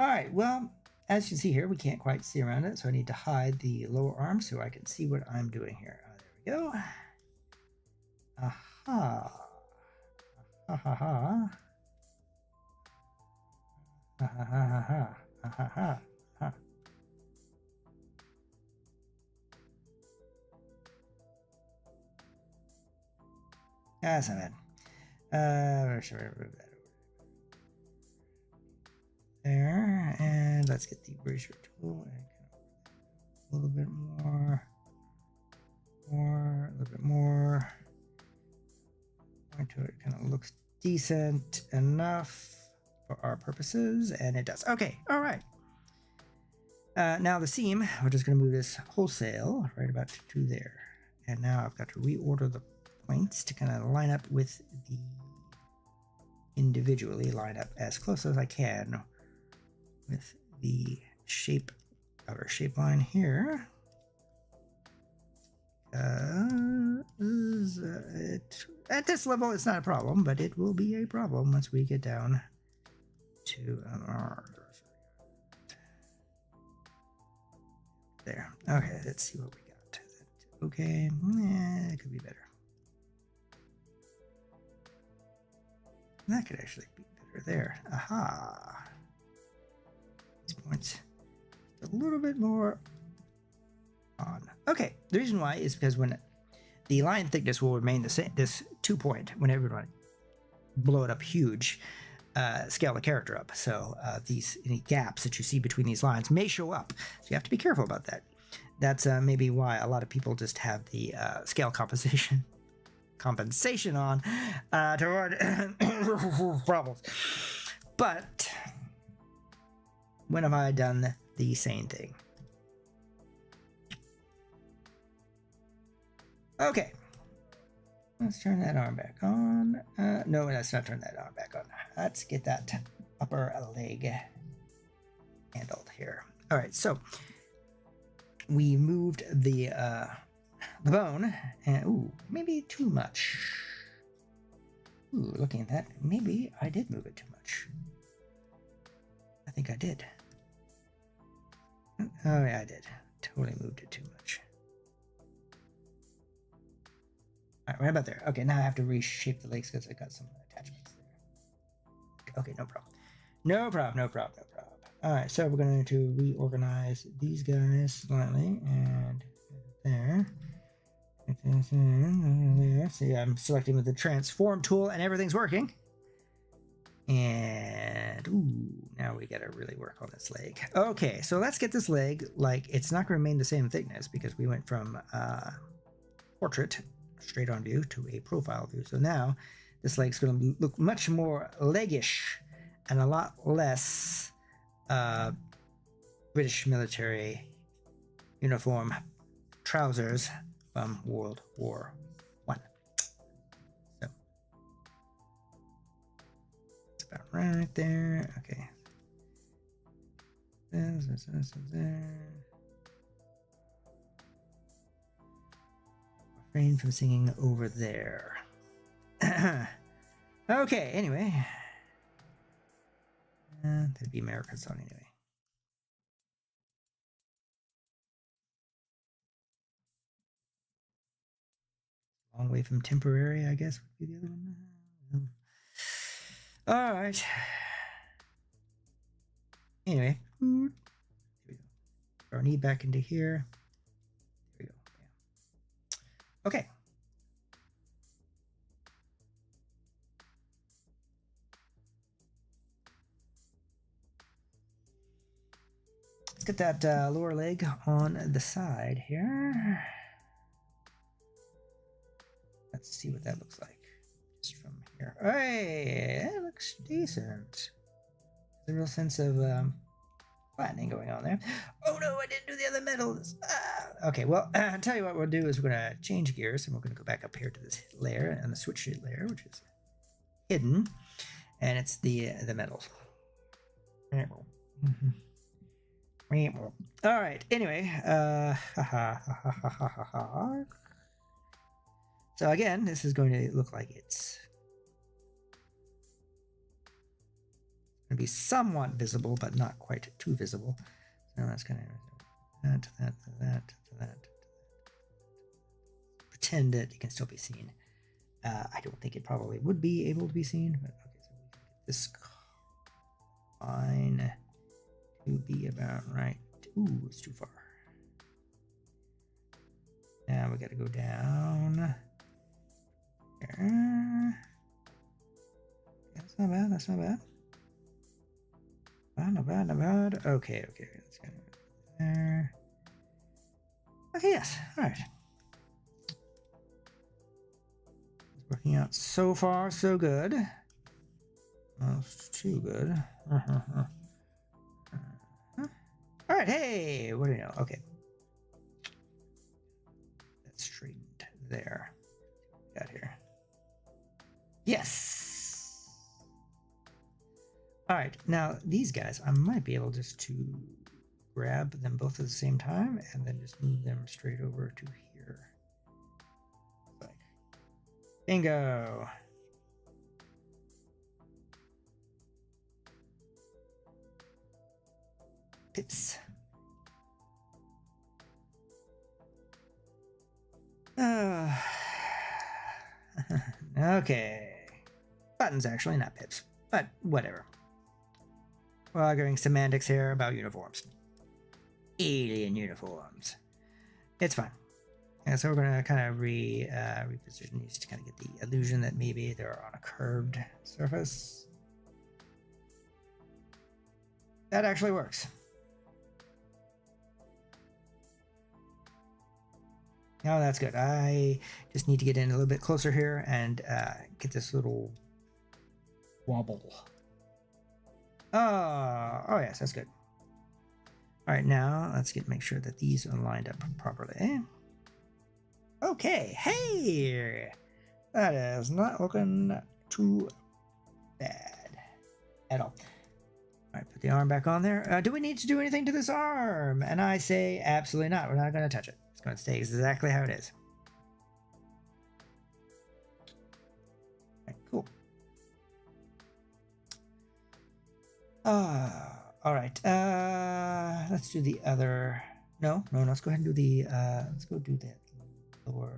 Speaker 1: All right, well, as you see here, we can't quite see around it, so I need to hide the lower arm so I can see what I'm doing here. There we go. Aha. Ha ha ha. Ha ha ha ha ha. Ha ha ha. Ha. That's not bad. Sure, remove that there, and let's get the eraser tool and a little bit more, a little bit more. Until it kind of looks decent enough for our purposes, and it does. Okay, all right. Now the seam, we're just going to move this wholesale right about to there, and now I've got to reorder the points to kind of line up with the individually line up as close as I can with the shape of our shape line here. At this level, it's not a problem, but it will be a problem once we get down to there. Okay, let's see what we got. Okay, it could be better. That could actually be better there. Aha. These points a little bit more on. Okay, the reason why is because when the line thickness will remain the same, this 2 point, whenever you blow it up huge, scale the character up. So any gaps that you see between these lines may show up. So you have to be careful about that. That's maybe why a lot of people just have the scale compensation on to avoid problems. But when have I done the same thing? Okay. Let's turn that arm back on. No, let's not turn that arm back on. Let's get that upper leg handled here. All right, so we moved the bone, and ooh, maybe too much. Ooh, looking at that, maybe I did move it too much. I think I did. Oh yeah, I did. Totally moved it too much. All right, right about there. Okay, now I have to reshape the legs because I got some attachments there. Okay, no problem. No problem. All right, so we're going to reorganize these guys slightly, and there. See, I'm selecting with the transform tool, and everything's working. And ooh, now we got to really work on this leg. Okay, so let's get this leg like it's not going to remain the same thickness because we went from portrait straight on view to a profile view. So now this leg's going to look much more leggish and a lot less British military uniform trousers from World War I. So it's about right there. Okay. Refrain from singing over there. Okay, anyway. That'd be American song anyway. long way from temporary, I guess would be the other one. All right. Anyway, here we go. Throw our knee back into here. There we go. Yeah. Okay. Let's get that lower leg on the side here. Let's see what that looks like just from here. Hey, it looks decent. There's a real sense of flattening going on there. Oh no, I didn't do the other metals. Okay, well, I'll tell you what we'll do is we're going to change gears and we're going to go back up here to this layer and the switch layer, which is hidden, and it's the metals. All right, anyway, so again, this is going to look like it's going to be somewhat visible, but not quite too visible. So that's going to that. Pretend that it can still be seen. I don't think it probably would be able to be seen, but okay, so we can get this line to be about right. Ooh, it's too far. Now we got to go down. Yeah, that's not bad. That's not bad. Not bad. Not bad. Okay. Let's go there. Okay. Yes. All right. It's working out so far, so good. Almost too good. All right. Hey, what do you know? Okay. That's straightened there. Got here. Yes. All right, now these guys, I might be able just to grab them both at the same time and then just move them straight over to here. Like, bingo. Pips. Okay. Buttons, actually, not pips. But whatever. We're arguing semantics here about uniforms. Alien uniforms. It's fine. And so we're going to kind of reposition these to kind of get the illusion that maybe they're on a curved surface. That actually works. Oh, that's good. I just need to get in a little bit closer here and get this little wobble. Oh yes, that's good. All right, now let's make sure that these are lined up properly. Okay, hey, that is not looking too bad at all. All right, put the arm back on there. Do we need to do anything to this arm? And I say absolutely not. We're not going to touch it. It's going to stay exactly how it is. All right, cool. All right. Let's do the other. No. Let's go ahead and do the. Let's go do that lower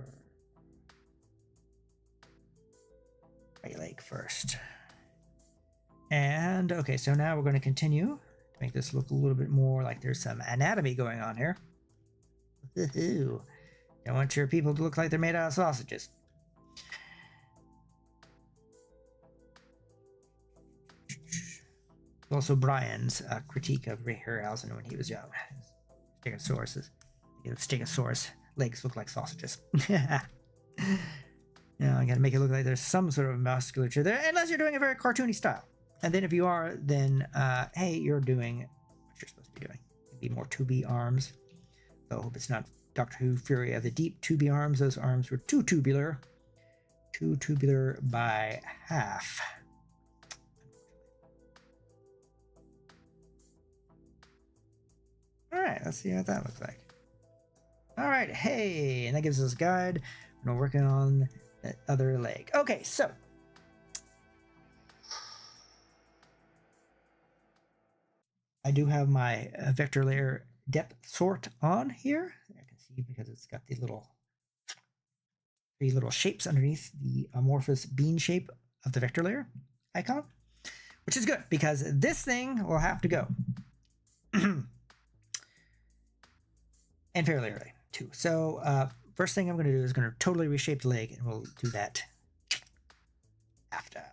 Speaker 1: right leg first. And okay, so now we're going to continue to make this look a little bit more like there's some anatomy going on here. Don't want your people to look like they're made out of sausages. Also, Brian's critique of Ray Harryhausen when he was young. Stegosaurus legs look like sausages. I gotta make it look like there's some sort of musculature there, unless you're doing a very cartoony style. And then if you are, then hey, you're doing what you're supposed to be doing. Maybe more 2B arms. So I hope it's not Doctor Who Fury of the Deep 2B arms. Those arms were too tubular. Too tubular by half. All right, let's see what that looks like. All right, hey, and that gives us a guide. We're working on the other leg. Okay, so I do have my vector layer depth sort on here. I can see because it's got the little three little shapes underneath the amorphous bean shape of the vector layer icon, which is good because this thing will have to go. And fairly early too. So first thing I'm going to do is going to totally reshape the leg, and we'll do that after.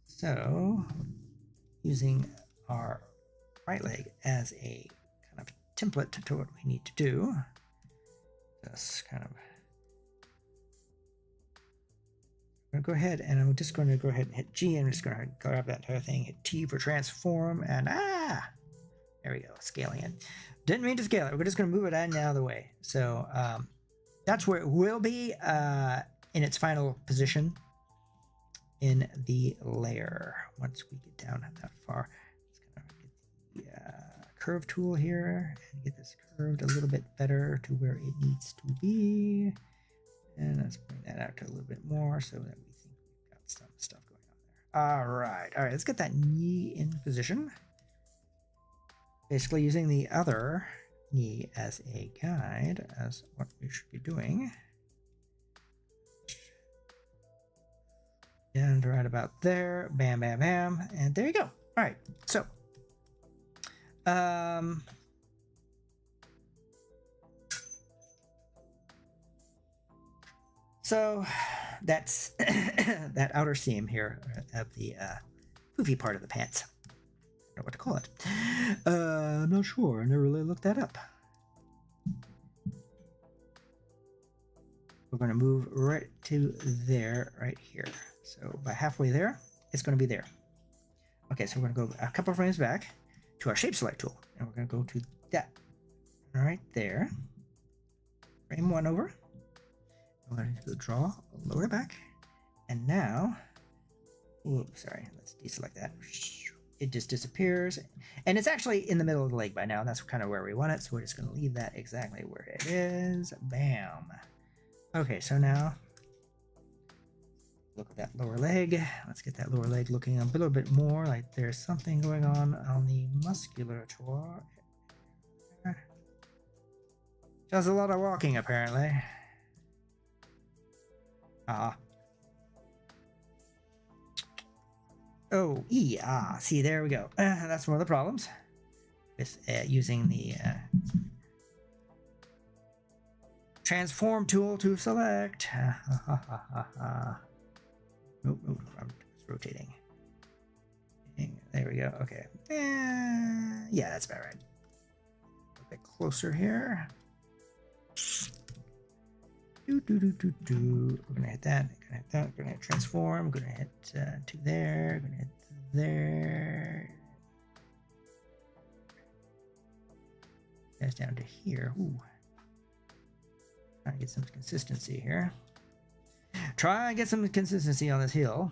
Speaker 1: So using our right leg as a kind of template to what we need to do, just kind of I'm going to go ahead and I'm just going to go ahead and hit G. I'm just going to grab that entire thing, hit T for transform, and there we go, scaling it. Didn't mean to scale it. We're just going to move it out of the way. So that's where it will be in its final position in the layer. Once we get down that far, let's kind of get the curve tool here and get this curved a little bit better to where it needs to be. And let's bring that out to a little bit more so that we think we've got some stuff going on there. All right, let's get that knee in position. Basically using the other knee as a guide as what we should be doing. And right about there, bam, bam, bam, and there you go. All right, so that's that outer seam here of the poofy part of the pants. I don't know what to call it. I'm not sure. I never really looked that up. We're going to move right to there, right here. So by halfway there, it's going to be there. Okay, so we're going to go a couple frames back to our shape select tool, and we're going to go to that right there. Frame one over. We're going to go draw, lower it back, and now, oops, sorry, let's deselect that. It just disappears, and it's actually in the middle of the leg by now. That's kind of where we want it, so we're just going to leave that exactly where it is. Bam. Okay, so now look at that lower leg. Let's get that lower leg looking a little bit more like there's something going on the musculature. Does a lot of walking apparently. Oh, see, there we go. That's one of the problems with using the transform tool to select. Nope, I'm rotating. There we go. Okay. Yeah, that's about right. A bit closer here. We're gonna hit that. We're gonna hit that. We're gonna hit transform. We're gonna hit to there. We're gonna hit there. That's down to here. Ooh. Trying to get some consistency here. Try and get some consistency on this hill.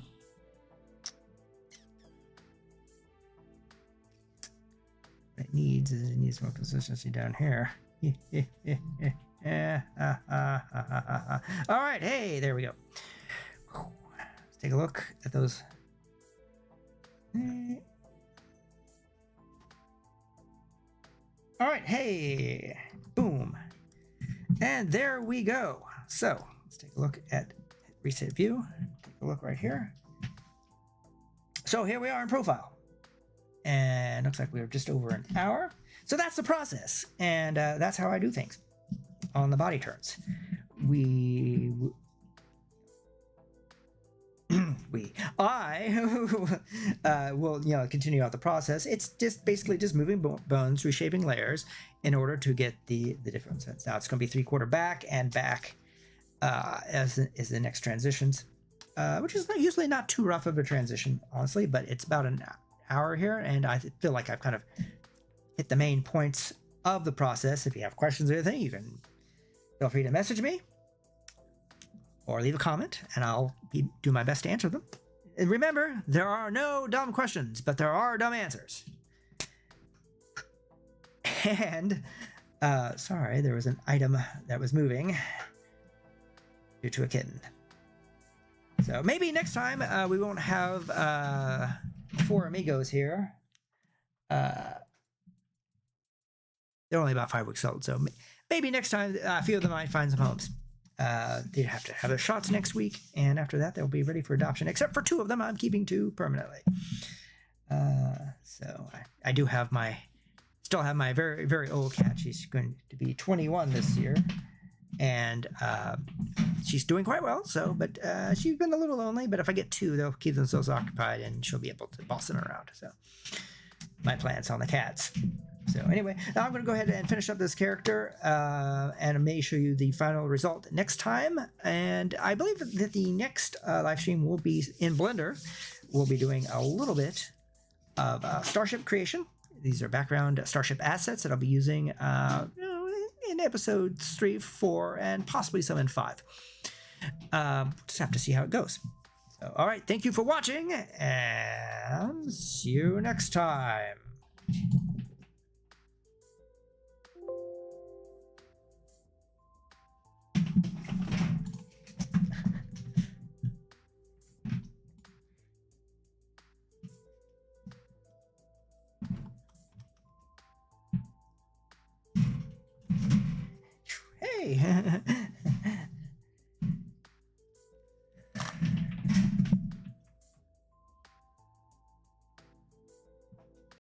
Speaker 1: What it needs more consistency down here. All right, hey, there we go. Let's take a look at those. All right, hey, boom. And there we go. So let's take a look at reset view. Take a look right here. So here we are in profile. And looks like we're just over an hour. So that's the process. And that's how I do things on the body turns. I will continue out the process. It's just basically just moving bones, reshaping layers in order to get the different sense. Now it's going to be 3/4 back and back as the next transitions, which is usually not too rough of a transition, honestly, but it's about an hour here, and I feel like I've kind of hit the main points of the process. If you have questions or anything, you can feel free to message me or leave a comment, and I'll do my best to answer them. And remember, there are no dumb questions, but there are dumb answers. And sorry, there was an item that was moving due to a kitten. So maybe next time we won't have 4 amigos here. They're only about 5 weeks old, so maybe next time a few of them might find some homes. They have to have their shots next week, and after that they'll be ready for adoption. Except for 2 of them, I'm keeping 2 permanently. So I do have still have my very, very old cat. She's going to be 21 this year, and she's doing quite well. So, but she's been a little lonely. But if I get 2, they'll keep themselves occupied, and she'll be able to boss them around. So, my plans on the cats. So anyway, now I'm going to go ahead and finish up this character, and I may show you the final result next time. And I believe that the next live stream will be in Blender. We'll be doing a little bit of starship creation. These are background starship assets that I'll be using in episodes 3, 4, and possibly some in 5. Just have to see how it goes. So, all right, thank you for watching, and see you next time. Hey,